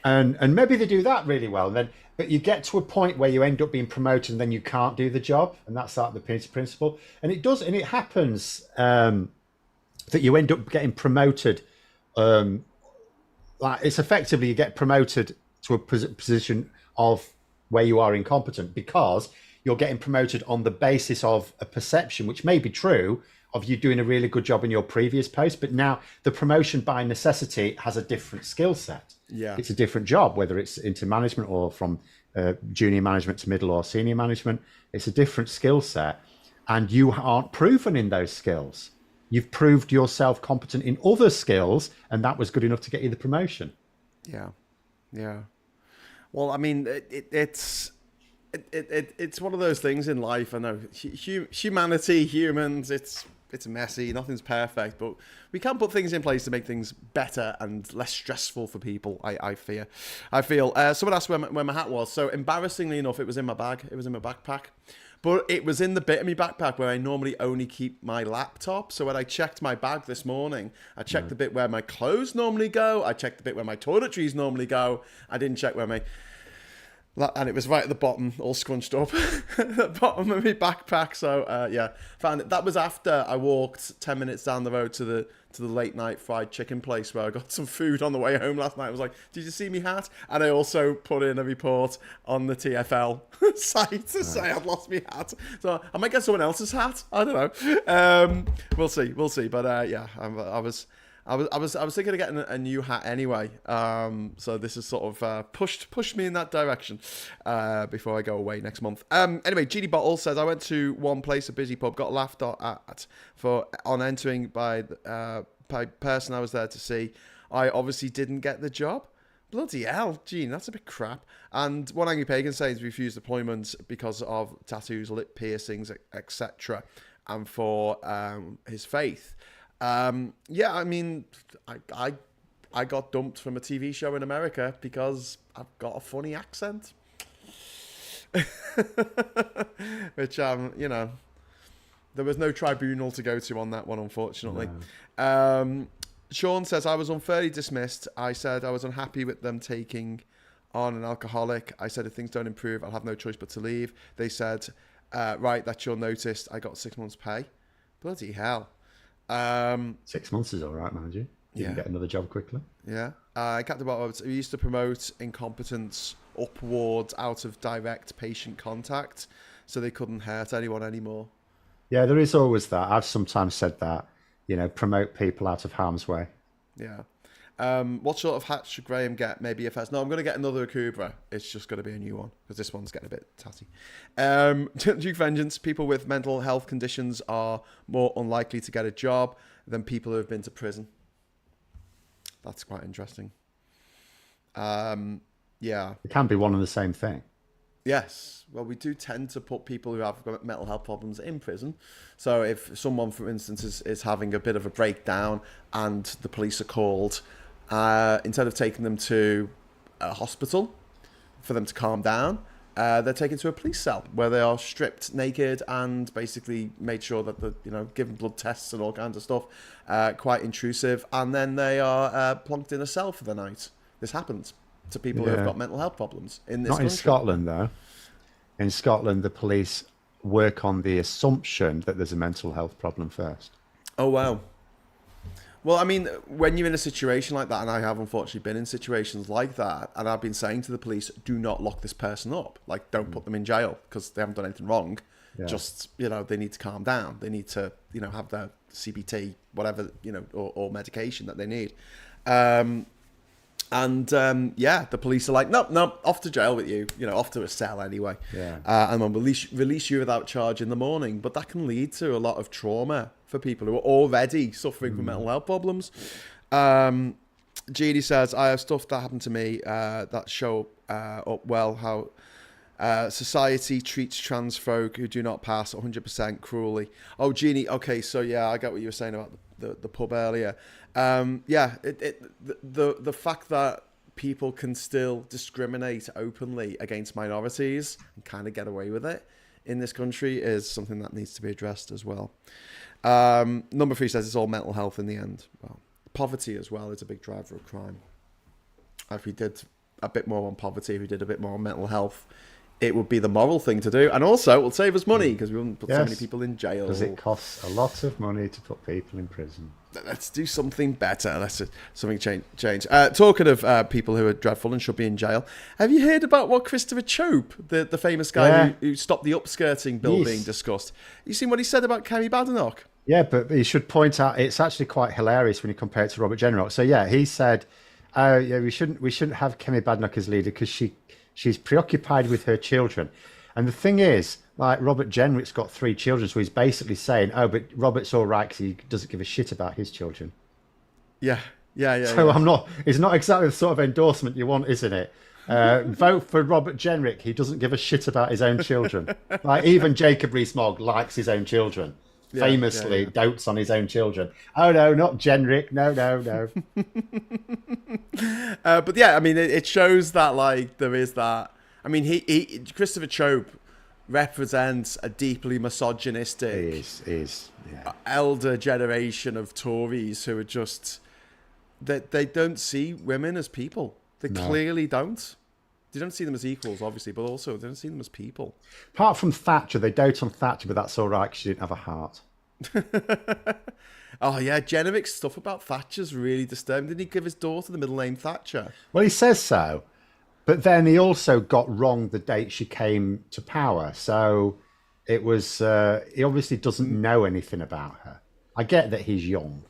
And maybe they do that really well, but you get to a point where you end up being promoted and then you can't do the job, and that's like the Peter principle. And it happens that you end up getting promoted. Like it's effectively you get promoted to a position of where you are incompetent because you're getting promoted on the basis of a perception, which may be true, of you doing a really good job in your previous post, but now the promotion by necessity has a different skill set. Yeah, it's a different job, whether it's into management or from junior management to middle or senior management. It's a different skill set, and you aren't proven in those skills. You've proved yourself competent in other skills, and that was good enough to get you the promotion. Yeah. Well, I mean, it's one of those things in life. I know humanity, humans. It's messy. Nothing's perfect, but we can put things in place to make things better and less stressful for people. I feel. Someone asked where my hat was. So embarrassingly enough, it was in my bag. It was in my backpack, but it was in the bit of my backpack where I normally only keep my laptop. So when I checked my bag this morning, I checked the bit where my clothes normally go. I checked the bit where my toiletries normally go. I didn't check where and it was right at the bottom, all scrunched up at the bottom of my backpack. So found it. That was after I walked 10 minutes down the road to the late night fried chicken place where I got some food on the way home last night. I was like, "Did you see me hat?" And I also put in a report on the TFL site to say I'd lost my hat. So I might get someone else's hat. I don't know. We'll see. But I was thinking of getting a new hat anyway. So this has sort of pushed me in that direction before I go away next month. Anyway, GD Bottle says, I went to one place, a busy pub, got laughed at on entering by the person I was there to see. I obviously didn't get the job. Bloody hell, Gene, that's a bit crap. And one angry pagan says refused deployment because of tattoos, lip piercings, etc. and for his faith. I mean, I got dumped from a TV show in America because I've got a funny accent. Which, there was no tribunal to go to on that one, unfortunately. No. Sean says, I was unfairly dismissed. I said I was unhappy with them taking on an alcoholic. I said, if things don't improve, I'll have no choice but to leave. They said, right, that's your notice. I got 6 months' pay. Bloody hell. 6 months is all right, mind you. You can get another job quickly. Yeah. Captain Bottom, we used to promote incompetence upwards out of direct patient contact, so they couldn't hurt anyone anymore. Yeah, there is always that. I've sometimes said that, promote people out of harm's way. Yeah. What sort of hat should Graham get? Maybe if that's... No, I'm going to get another Akubra. It's just going to be a new one because this one's getting a bit tatty. Duke Vengeance, people with mental health conditions are more unlikely to get a job than people who have been to prison. That's quite interesting. Yeah. It can be one and the same thing. Yes. Well, we do tend to put people who have mental health problems in prison. So if someone, for instance, is having a bit of a breakdown and the police are called, instead of taking them to a hospital for them to calm down, they're taken to a police cell where they are stripped naked and basically made sure that given blood tests and all kinds of stuff, quite intrusive, and then they are plonked in a cell for the night. This happens to people who have got mental health problems in this country. Not in Scotland, though. In Scotland, the police work on the assumption that there's a mental health problem first. Oh, wow. Well, I mean, when you're in a situation like that, and I have unfortunately been in situations like that, and I've been saying to the police, do not lock this person up. Like, don't put them in jail because they haven't done anything wrong. Yeah. Just, they need to calm down. They need to, have their CBT, whatever, or medication that they need. The police are like, no, off to jail with you, off to a cell anyway. Yeah. And then release you without charge in the morning. But that can lead to a lot of trauma for people who are already suffering from mental health problems. Jeannie says, I have stuff that happened to me that show up well how society treats trans folk who do not pass 100% cruelly. Oh, Jeannie, okay, so yeah, I get what you were saying about the pub earlier. The fact that people can still discriminate openly against minorities and kind of get away with it in this country is something that needs to be addressed as well. Number 3 says it's all mental health in the end. Well, poverty as well is a big driver of crime. If we did a bit more on poverty, if we did a bit more on mental health, it would be the moral thing to do. And also, it will save us money because we wouldn't put so many people in jail. Because it costs a lot of money to put people in prison. Let's do something better. Let's something change. Talking of people who are dreadful and should be in jail, have you heard about what Christopher Chope, the famous guy who stopped the upskirting bill being discussed? You seen what he said about Kemi Badenoch? Yeah, but you should point out it's actually quite hilarious when you compare it to Robert Jenrick. So yeah, he said, we shouldn't have Kemi Badenoch as leader because she's preoccupied with her children. And the thing is, like, Robert Jenrick's got 3 children, so he's basically saying, oh, but Robert's all right because he doesn't give a shit about his children. Yeah. So it's not exactly the sort of endorsement you want, isn't it? Vote for Robert Jenrick. He doesn't give a shit about his own children. Like, even Jacob Rees-Mogg likes his own children. Famously dotes on his own children. Oh no, not Jenrick. No. But yeah, I mean, it shows that, like, there is that. I mean, he Christopher Chope represents a deeply misogynistic elder generation of Tories who are just they don't see women as people. They clearly don't. They don't see them as equals, obviously, but also they don't see them as people. Apart from Thatcher, they dote on Thatcher, but that's all right because she didn't have a heart. Oh yeah, Jenrick's stuff about Thatcher's really disturbing. Didn't he give his daughter the middle name Thatcher? Well, he says so, but then he also got wrong the date she came to power. So it was he obviously doesn't know anything about her. I get that he's young,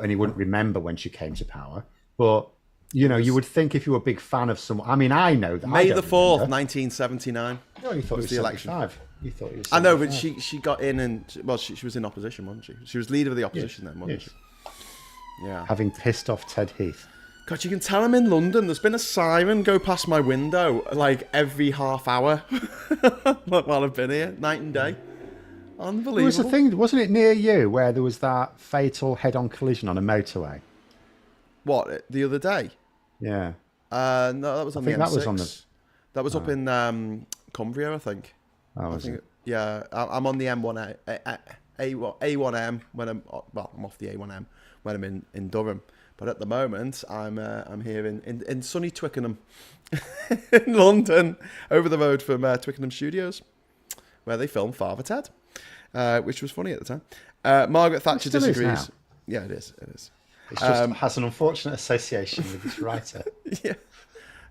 and he wouldn't remember when she came to power, but. You would think if you were a big fan of someone. I mean, I know that. May the 4th, 1979. No, you thought was it was the election. You thought it was. 75. I know, but she got in and she was in opposition, wasn't she? She was leader of the opposition then, wasn't she? Yeah. Having pissed off Ted Heath. God, you can tell I'm in London. There's been a siren go past my window like every half hour while I've been here, night and day. Unbelievable. There was a thing, wasn't it, near you where there was that fatal head-on collision on a motorway? What, the other day? Yeah. No, that was on the M6. That was up in Cumbria, I think. Oh, was it? Yeah, I'm on the M1 A1M when I'm off the A1M when I'm in Durham. But at the moment, I'm here in sunny Twickenham, in London, over the road from Twickenham Studios, where they filmed Father Ted, which was funny at the time. Margaret Thatcher disagrees. Yeah, it is. It just has an unfortunate association with this writer. Yeah,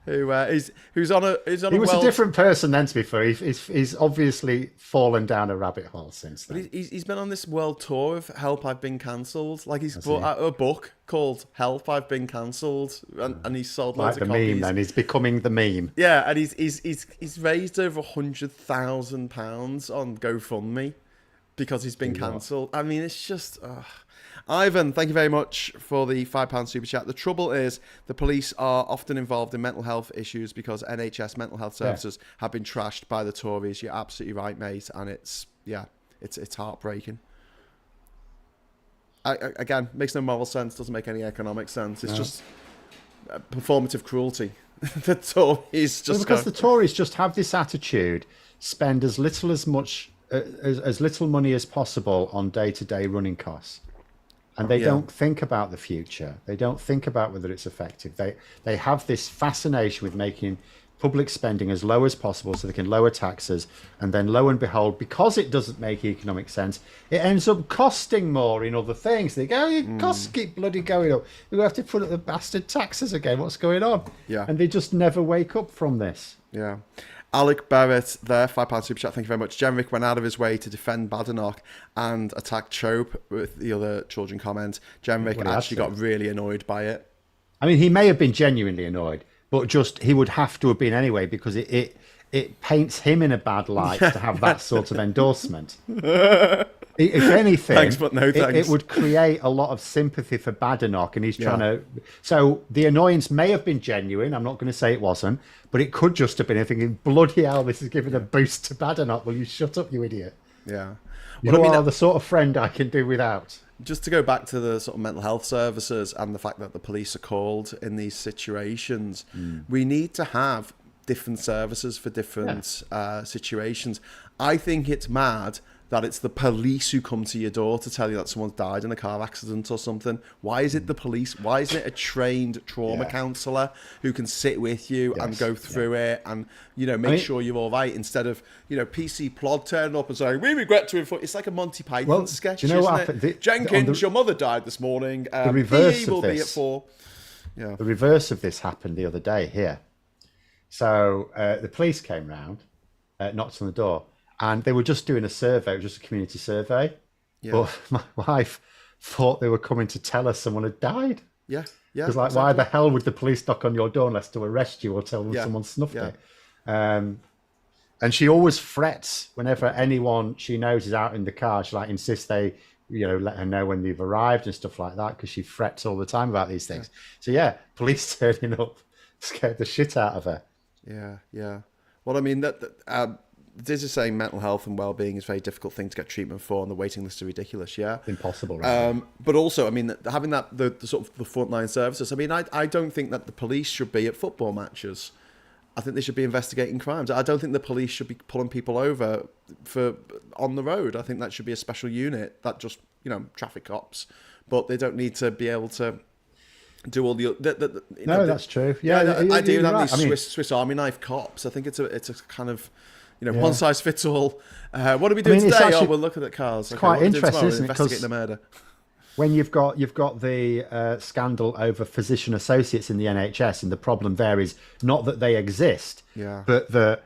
who's on a He was a different person then, to be fair. He's obviously fallen down a rabbit hole since then. But he's been on this world tour of Help, I've Been Cancelled. Like, he's brought out a book called Help, I've Been Cancelled, and he's sold loads of copies. Meme, then he's becoming the meme. Yeah, and he's raised over £100,000 on GoFundMe because he's been cancelled. I mean, it's just. Ivan, thank you very much for the £5 super chat. The trouble is the police are often involved in mental health issues because NHS mental health services have been trashed by the Tories. You're absolutely right, mate, and it's heartbreaking. Again, makes no moral sense, doesn't make any economic sense. It's just performative cruelty. The Tories just because the Tories just have this attitude: spend as little money as possible on day-to-day running costs. And they don't think about the future. They don't think about whether it's effective. They have this fascination with making public spending as low as possible so they can lower taxes, and then lo and behold, because it doesn't make economic sense, it ends up costing more in other things. They go, your costs keep bloody going up. We have to put up the bastard taxes again. What's going on? Yeah. And they just never wake up from this. Yeah. Alec Barrett there, £5 super chat, thank you very much. Jenrick went out of his way to defend Badenoch and attack Chope with the other children comment. Jenrick actually got really annoyed by it. I mean, he may have been genuinely annoyed, but just he would have to have been anyway, because it paints him in a bad light to have that sort of endorsement. If anything, thanks, but no thanks. It would create a lot of sympathy for Badenoch, and he's trying to... So the annoyance may have been genuine. I'm not going to say it wasn't, but it could just have been thinking, bloody hell, this is giving a boost to Badenoch. Will you shut up, you idiot? Yeah. You are the sort of friend I can do without. Just to go back to the sort of mental health services and the fact that the police are called in these situations, we need to have different services for different situations. I think it's mad that it's the police who come to your door to tell you that someone's died in a car accident or something. Why is it the police? Why isn't it a trained trauma counsellor who can sit with you and go through it and, make sure you're all right, instead of, PC Plod turning up and saying, we regret to inform... It's like a Monty Python sketch, isn't what it? Jenkins, your mother died this morning. The reverse will of this, be at 4. Yeah. The reverse of this happened the other day here. So the police came round, knocked on the door, and they were just doing a survey, just a community survey. Yeah. But my wife thought they were coming to tell us someone had died. Yeah, yeah. Because, why the hell would the police knock on your door unless to arrest you or tell them someone snuffed it? And she always frets whenever anyone she knows is out in the car. She insists they, let her know when they've arrived and stuff like that, because she frets all the time about these things. So police turning up scared the shit out of her. Yeah, yeah. Well, I mean, this is saying mental health and well-being is a very difficult thing to get treatment for, and the waiting lists are ridiculous. Yeah, impossible. Right? But also, I mean, having the sort of the frontline services. I mean, I don't think that the police should be at football matches. I think they should be investigating crimes. I don't think the police should be pulling people over on the road. I think that should be a special unit that just traffic cops, but they don't need to be able to do all the that's true. Yeah, I do have these Swiss Army knife cops. I think it's a kind of one size fits all. What are we doing today? Actually, we're looking at cars. It's quite interesting, isn't it? Investigating the murder. When you've got the scandal over physician associates in the NHS, and the problem there is not that they exist, but that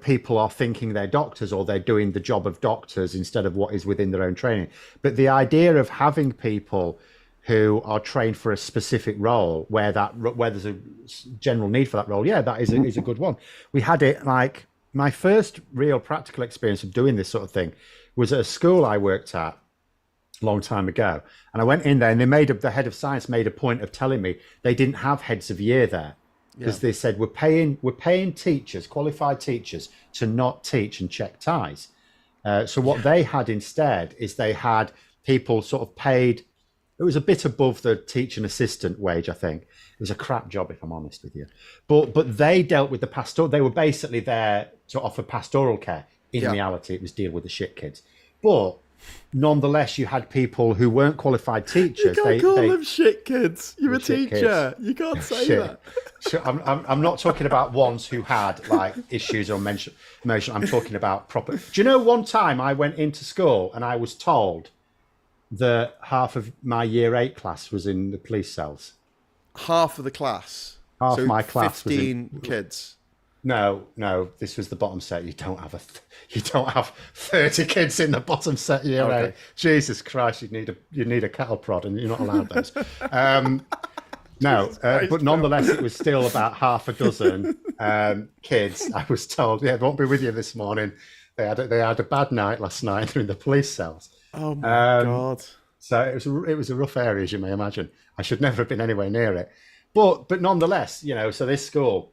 people are thinking they're doctors, or they're doing the job of doctors instead of what is within their own training. But the idea of having people who are trained for a specific role where there's a general need for that role, that is a good one. We had it my first real practical experience of doing this sort of thing was at a school I worked at a long time ago, and I went in there, and the head of science made a point of telling me they didn't have heads of year there, because they said we're paying teachers, qualified teachers, to not teach and check ties. So what they had instead is they had people sort of paid. It was a bit above the teaching assistant wage, I think. It was a crap job, if I'm honest with you. But they dealt with the pastoral. They were basically there to offer pastoral care. In reality, it was deal with the shit kids. But nonetheless, you had people who weren't qualified teachers. You can't call them shit kids. You're a teacher. You can't say that. I'm not talking about ones who had issues or emotion. I'm talking about proper. Do you know, one time I went into school and I was told that half of my year 8 class was in the police cells. Half of the class? Half my class 15 was kids? No, this was the bottom set. You don't have 30 kids in the bottom set year 8. Jesus Christ, you'd need a cattle prod, and you're not allowed those. But nonetheless, it was still about half a dozen kids. I was told, they won't be with you this morning. They had a bad night last night. They're in the police cells. Oh my God! So it was a rough area, as you may imagine. I should never have been anywhere near it, but nonetheless, so this school,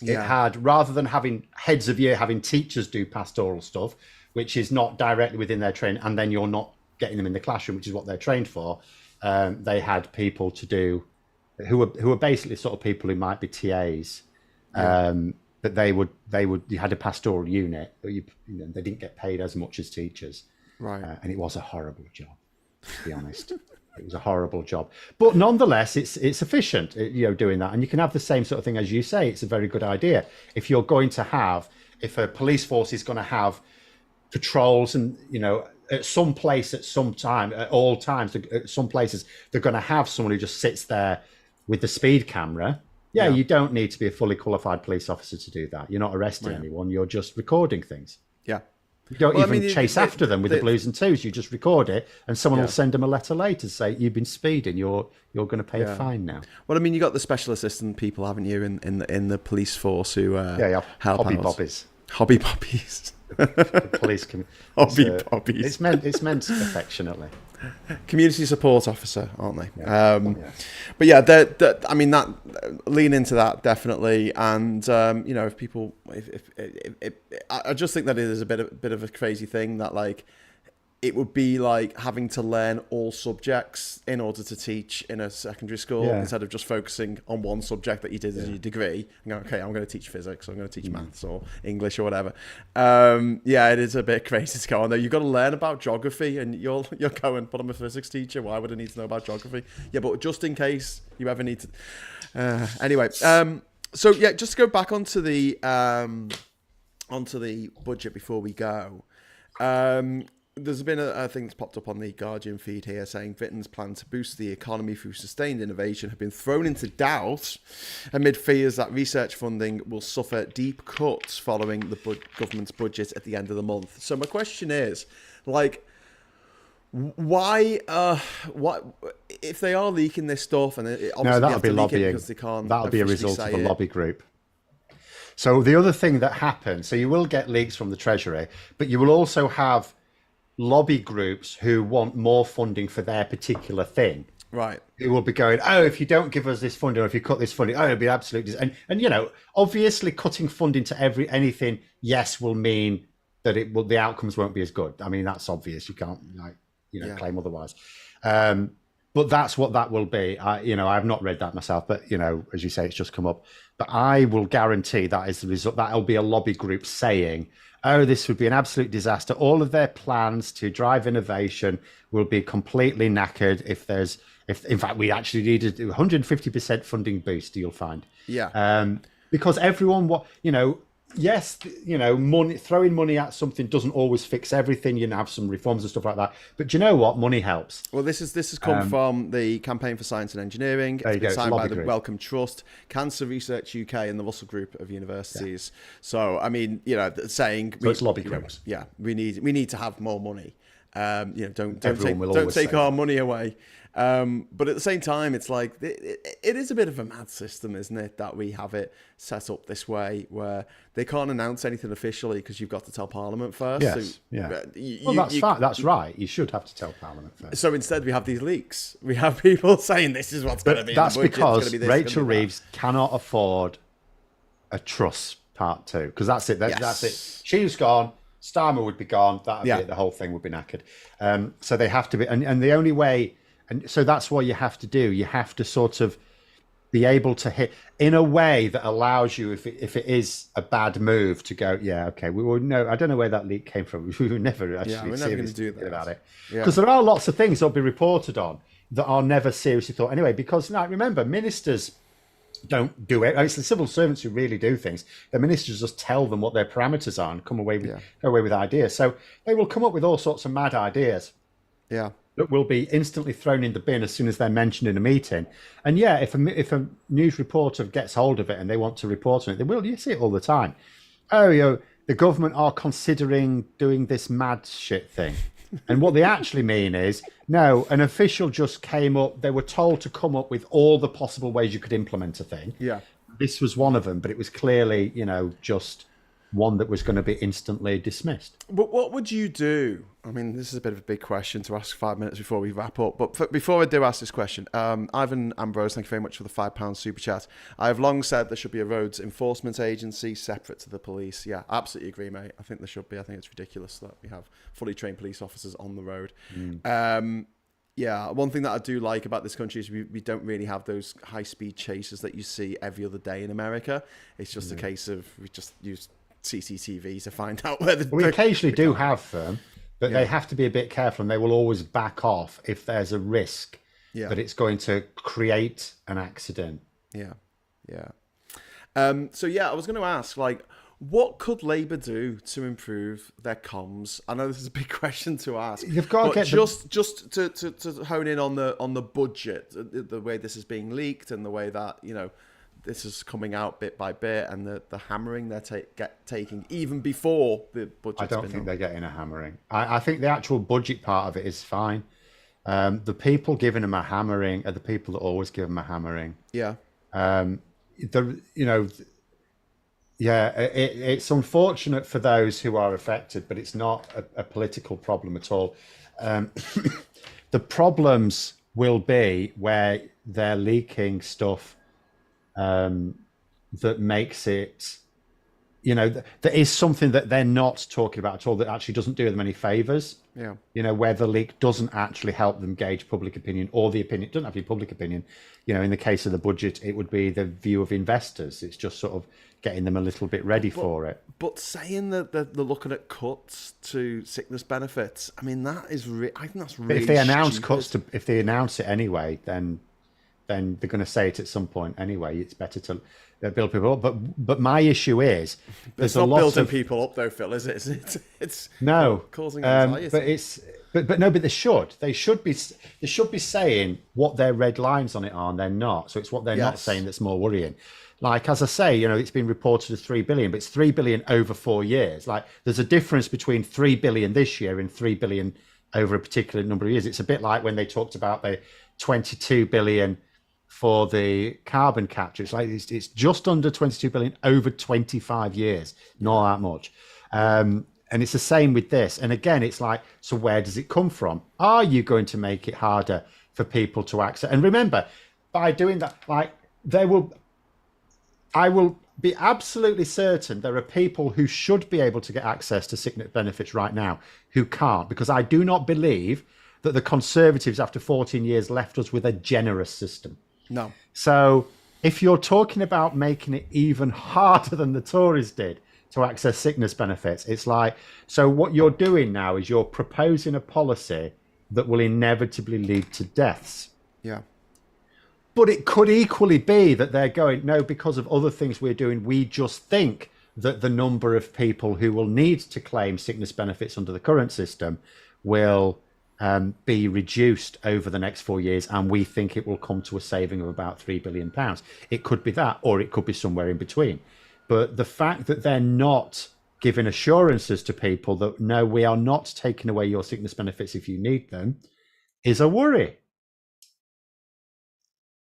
it had, rather than having heads of year, having teachers do pastoral stuff, which is not directly within their training, and then you're not getting them in the classroom, which is what they're trained for. They had people to do who were basically sort of people who might be TAs. But you had a pastoral unit, but they didn't get paid as much as teachers. Right. And it was a horrible job, to be honest. It was a horrible job, but nonetheless, it's efficient. Doing that, and you can have the same sort of thing as you say. It's a very good idea if you're going to have, if a police force is going to have patrols, and at some place at some time, at all times, at some places they're going to have someone who just sits there with the speed camera. Yeah, you don't need to be a fully qualified police officer to do that. You're not arresting anyone. You're just recording things. Yeah. You don't chase after them with the blues and twos. You just record it, and someone will send them a letter later to say, you've been speeding. You're going to pay a fine now. Well, I mean, you got the special assistant people, haven't you, in the police force who help hobby out. Bobbies. Hobby bobbies. The police can. Hobby bobbies. It's meant affectionately. Community support officer, aren't they? But yeah, I mean, that lean into that definitely, and if people, I just think that it is a bit of a crazy thing that like it would be like having to learn all subjects in order to teach in a secondary school instead of just focusing on one subject that you did as your degree and go, okay, I'm going to teach physics, I'm going to teach maths or English or whatever. It is a bit crazy to go on there. You've got to learn about geography, and you're going, but I'm a physics teacher, why would I need to know about geography? Yeah, but just in case you ever need to... Anyway, so yeah, just to go back onto the budget before we go. There's been a thing that's popped up on the Guardian feed here saying Britain's plan to boost the economy through sustained innovation have been thrown into doubt amid fears that research funding will suffer deep cuts following the government's budget at the end of the month. So my question is, like, why? What if they are leaking this stuff? And obviously that'll be lobbying. Because they can't. That'll be a result of a lobby group. So the other thing that happens, so you will get leaks from the Treasury, but you will also have lobby groups who want more funding for their particular thing. Right. Who will be going, oh, if you don't give us this funding, or if you cut this funding, it'll be absolutely... And obviously cutting funding to anything, will mean that the outcomes won't be as good. I mean, that's obvious. You can't, claim otherwise. But that's what that will be. I've not read that myself, but, as you say, it's just come up. But I will guarantee that is the result. That'll be a lobby group saying, oh, this would be an absolute disaster. All of their plans to drive innovation will be completely knackered if in fact, we actually needed a 150% funding boost, you'll find. Yeah. Because everyone, money, throwing money at something doesn't always fix everything. You have some reforms and stuff like that. But do you know what? Money helps. Well, this has come from the Campaign for Science and Engineering. It's been signed by the Wellcome Trust, Cancer Research UK, and the Russell Group of Universities. Yeah. So, I mean, saying it's lobby groups. We need to have more money. Don't take our money away. But at the same time, it's like it is a bit of a mad system, isn't it, that we have it set up this way where they can't announce anything officially because you've got to tell Parliament first. Yes, that's fine. That's right. You should have to tell Parliament first. So instead, we have these leaks. We have people saying this is what's going to be. That's because Rachel Reeves cannot afford a Truss Part 2 because that's it. That's it. She was gone. Starmer would be gone. That would be it. The whole thing would be knackered. So they have to be, and the only way. And so that's what you have to do. You have to sort of be able to hit in a way that allows you, if it is a bad move, to go, okay, we will know. I don't know where that leak came from. We were never actually serious about it. Because there are lots of things that'll be reported on that are never seriously thought anyway. Because now remember, ministers don't do it. It's the civil servants who really do things. The ministers just tell them what their parameters are and go away with ideas. So they will come up with all sorts of mad ideas. Yeah. That will be instantly thrown in the bin as soon as they're mentioned in a meeting. And if a news reporter gets hold of it and they want to report on it, they will. You see it all the time. Oh, the government are considering doing this mad shit thing. And what they actually mean is, no, an official just came up. They were told to come up with all the possible ways you could implement a thing. Yeah. This was one of them, but it was clearly, just one that was going to be instantly dismissed. But what would you do? I mean, this is a bit of a big question to ask 5 minutes before we wrap up. But before I do ask this question, Ivan Ambrose, thank you very much for the £5 super chat. I have long said there should be a roads enforcement agency separate to the police. Yeah, absolutely agree, mate. I think there should be. I think it's ridiculous that we have fully trained police officers on the road. One thing that I do like about this country is we don't really have those high-speed chases that you see every other day in America. It's just a case of we just use CCTV to find out where we occasionally do have But they have to be a bit careful, and they will always back off if there's a risk that it's going to create an accident. Yeah. So I was going to ask, like, what could Labour do to improve their comms? I know this is a big question to ask. You've got to get just to hone in on the budget, the way this is being leaked, and the way that this is coming out bit by bit, and the hammering they're taking even before the budget. I don't think they're getting a hammering. I think the actual budget part of it is fine. The people giving them a hammering are the people that always give them a hammering. Yeah. It's unfortunate for those who are affected, but it's not a political problem at all. The problems will be where they're leaking stuff that makes it, there is something that they're not talking about at all that actually doesn't do them any favors. Yeah. Where the leak doesn't actually help them gauge public opinion, or the opinion doesn't have to be public opinion. In the case of the budget, it would be the view of investors. It's just sort of getting them a little bit ready for it. But saying that they're looking at cuts to sickness benefits, I mean, that is I think that's really. But if they announce cuts if they announce it anyway, then they're going to say it at some point anyway. It's better to build people up. But my issue is there's a lot building people up though, Phil, is it? It's no causing anxiety. But they should be saying what their red lines on it are, and they're not. So it's what they're not saying that's more worrying. Like, as I say, it's been reported as 3 billion, but it's 3 billion over 4 years. Like, there's a difference between 3 billion this year and 3 billion over a particular number of years. It's a bit like when they talked about the 22 billion for the carbon capture. It's like it's just under 22 billion over 25 years, not that much. And it's the same with this. And again, it's like, so where does it come from? Are you going to make it harder for people to access? And remember, by doing that, like, I will be absolutely certain there are people who should be able to get access to sickness benefits right now who can't, because I do not believe that the Conservatives after 14 years left us with a generous system. No. So if you're talking about making it even harder than the Tories did to access sickness benefits, it's like, so what you're doing now is you're proposing a policy that will inevitably lead to deaths. Yeah. But it could equally be that they're going, no, because of other things we're doing, we just think that the number of people who will need to claim sickness benefits under the current system will be reduced over the next 4 years, and we think it will come to a saving of about £3 billion. It could be that, or it could be somewhere in between. But the fact that they're not giving assurances to people that, no, we are not taking away your sickness benefits if you need them, is a worry.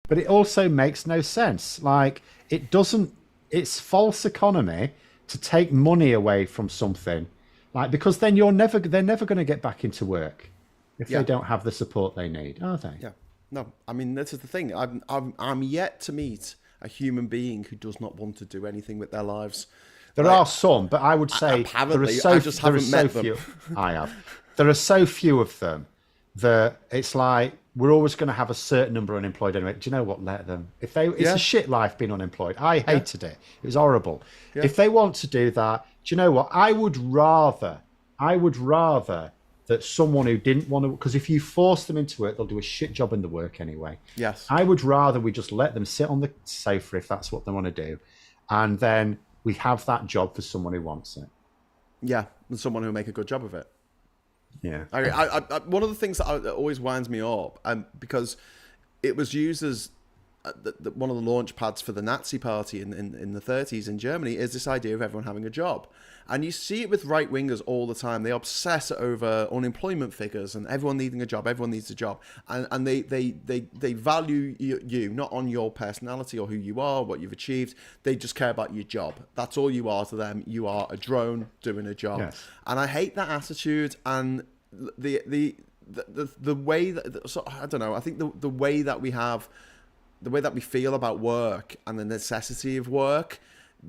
But it also makes no sense. Like, it's false economy to take money away from something, like, because then they're never going to get back into work if they don't have the support they need, are they? Yeah. No, I mean, this is the thing. I'm yet to meet a human being who does not want to do anything with their lives. There are some, but I would say apparently, I just haven't met them. I have. There are so few of them that it's like, we're always going to have a certain number unemployed anyway. Do you know what? Let them. It's a shit life being unemployed. I hated it. It was horrible. Yeah. If they want to do that, do you know what? I would rather that someone who didn't want to, because if you force them into it, they'll do a shit job in the work anyway. Yes. I would rather we just let them sit on the sofa if that's what they want to do, and then we have that job for someone who wants it. Yeah, and someone who'll make a good job of it. Yeah. I one of the things that always winds me up, because it was used as one of the launch pads for the Nazi party in the 30s in Germany, is this idea of everyone having a job. And you see it with right-wingers all the time. They obsess over unemployment figures and everyone needing a job, everyone needs a job. And they value you not on your personality or who you are, what you've achieved. They just care about your job. That's all you are to them. You are a drone doing a job. Yes. And I hate that attitude, and the way that, so I don't know, I think the way that we feel about work and the necessity of work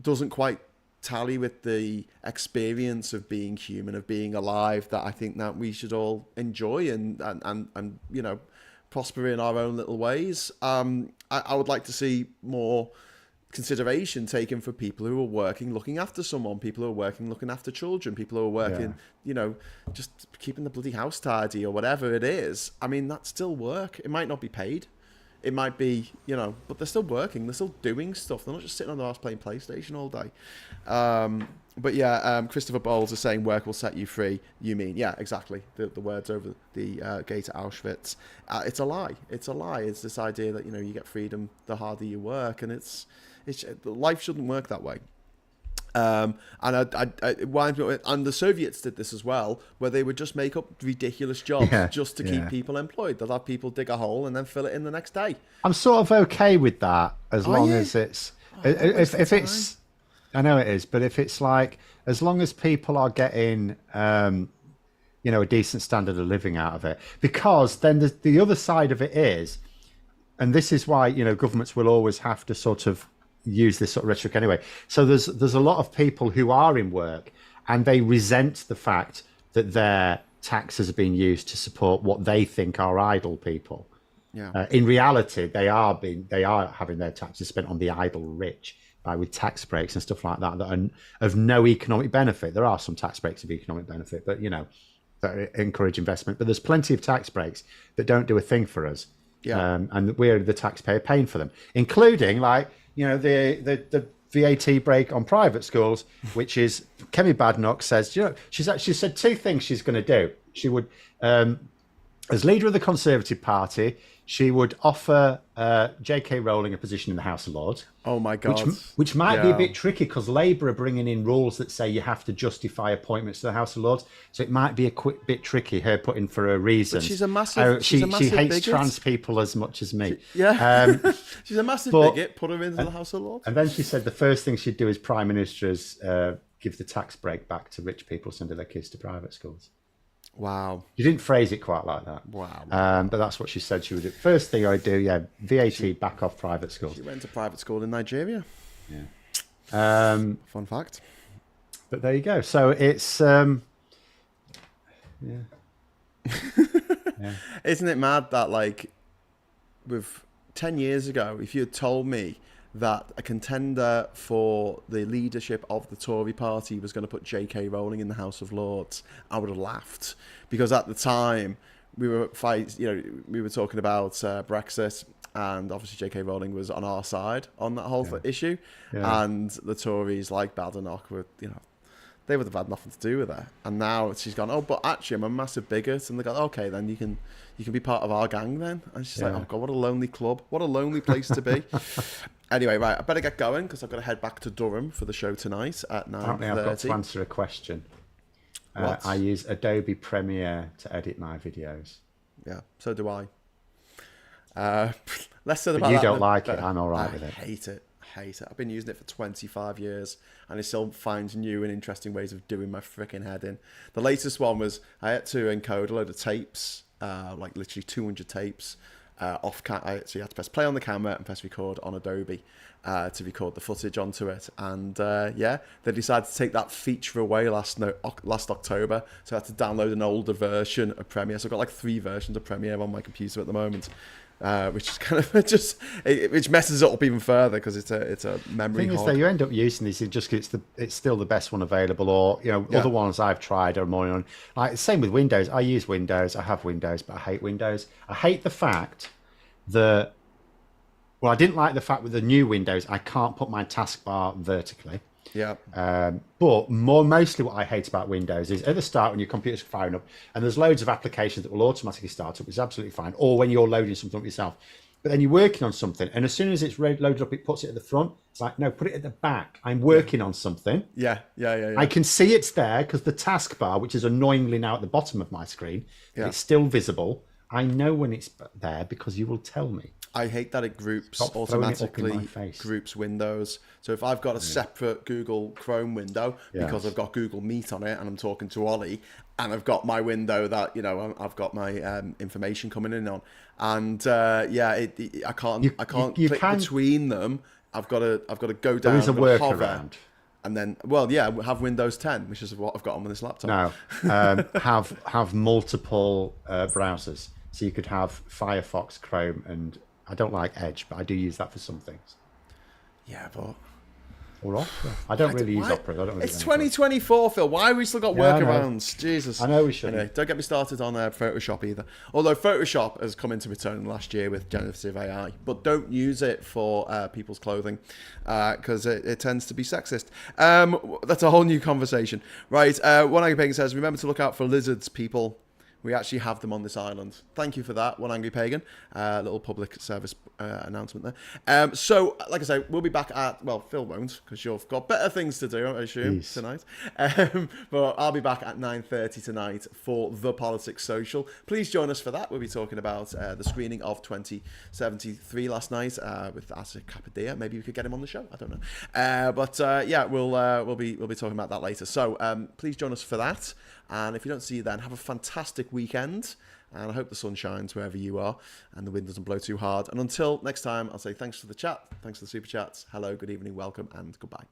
doesn't quite tally with the experience of being human, of being alive, that I think that we should all enjoy and prosper in our own little ways. I would like to see more consideration taken for people who are working, looking after someone, people who are working, looking after children, people who are working, just keeping the bloody house tidy or whatever it is. I mean, that's still work. It might not be paid. It might be, but they're still working. They're still doing stuff. They're not just sitting on their ass playing PlayStation all day. But yeah, Christopher Bowles is saying work will set you free. You mean, yeah, exactly. The words over the gate at Auschwitz. It's a lie. It's a lie. It's this idea that, you get freedom the harder you work. And it's life shouldn't work that way. And the Soviets did this as well, where they would just make up ridiculous jobs just to keep people employed. They'll have people dig a hole and then fill it in the next day. I'm sort of okay with that as long as it's if it's. I know it is, but if it's like, as long as people are getting, a decent standard of living out of it, because then the other side of it is, and this is why, governments will always have to sort of use this sort of rhetoric anyway. So there's a lot of people who are in work and they resent the fact that their taxes are being used to support what they think are idle people. Yeah. In reality, they are having their taxes spent on the idle rich. With tax breaks and stuff like that are of no economic benefit. There are some tax breaks of economic benefit, but that encourage investment. But there's plenty of tax breaks that don't do a thing for us. Yeah. And we're the taxpayer paying for them, including the VAT break on private schools, which is Kemi Badenoch says, she said two things she's going to do. She would, as leader of the Conservative Party, she would offer J.K. Rowling a position in the House of Lords. Oh my God! Which might be a bit tricky because Labour are bringing in rules that say you have to justify appointments to the House of Lords. So it might be a bit tricky. Her putting for a reason. But she's a massive. She hates bigot. trans people as much as me. She's a massive bigot. Put her into the House of Lords. And then she said the first thing she'd do as Prime Minister is give the tax break back to rich people sending their kids to private schools. Wow. You didn't phrase it quite like that. Wow. But that's what she said she would do. First thing I'd do, VAT back off private schools. She went to private school in Nigeria. Yeah. Fun fact. But there you go. So it's, yeah. Isn't it mad that, with 10 years ago, if you had told me that a contender for the leadership of the Tory party was going to put J.K. Rowling in the House of Lords, I would have laughed, because at the time we were talking about Brexit, and obviously J.K. Rowling was on our side on that whole issue, and the Tories like Badenoch were, they would have had nothing to do with her, and now she's gone, oh, but actually I'm a massive bigot, and they go, okay, then you can be part of our gang then, and she's like, oh God, what a lonely club, what a lonely place to be. Anyway, right, I better get going because I've got to head back to Durham for the show tonight at 9:30. Apparently I've got to answer a question. I use Adobe Premiere to edit my videos. Yeah, so do I. Less said about you that. Don't like it, I'm all right with it. I hate it. I've been using it for 25 years and it still finds new and interesting ways of doing my freaking head in. The latest one was I had to encode a load of tapes, literally 200 tapes. So you had to press play on the camera and press record on Adobe to record the footage onto it. And they decided to take that feature away last October. So I had to download an older version of Premiere. So I've got 3 versions of Premiere on my computer at the moment, which is kind of which messes it up even further because it's a memory hog. The thing is that you end up using these just because it's still the best one available, or other ones I've tried are more on. Same with Windows. I use Windows. I have Windows, but I hate Windows. I hate the fact that. Well, I didn't like the fact with the new Windows I can't put my taskbar vertically. Yeah. But mostly what I hate about Windows is at the start when your computer's firing up and there's loads of applications that will automatically start up, which is absolutely fine, or when you're loading something up yourself. But then you're working on something and as soon as it's loaded up, it puts it at the front. It's like, no, put it at the back. I'm working on something. Yeah. I can see it's there because the taskbar, which is annoyingly now at the bottom of my screen, it's still visible. I know when it's there because you will tell me. I hate that it automatically groups windows. So if I've got a separate Google Chrome window because I've got Google Meet on it and I'm talking to Ollie, and I've got my window that I've got my information coming in on, and I can't click between them. I've got to go down. There is a workaround. And then, have Windows 10, which is what I've got on this laptop. No, have multiple browsers. So you could have Firefox, Chrome, and I don't like Edge, but I do use that for some things. Yeah, but... Or opera. I don't really use opera. I don't really it's 2024, Phil. Why have we still got workarounds? Jesus. I know we shouldn't. Anyway, don't get me started on Photoshop either. Although Photoshop has come into return last year with generative AI. But don't use it for people's clothing because it tends to be sexist. That's a whole new conversation. Right. One Angry Pagan says, remember to look out for lizards, people. We actually have them on this island. Thank you for that, One Angry Pagan. Little public service announcement there. So, like I say, we'll be back at... Well, Phil won't, because you've got better things to do, I assume, tonight. But I'll be back at 9:30 tonight for The Politics Social. Please join us for that. We'll be talking about the screening of 2073 last night with Asa Kapadia. Maybe we could get him on the show. I don't know. But yeah, we'll be talking about that later. So please join us for that. And if you don't see you then, have a fantastic weekend. And I hope the sun shines wherever you are and the wind doesn't blow too hard. And until next time, I'll say thanks for the chat. Thanks for the super chats. Hello, good evening, welcome, and goodbye.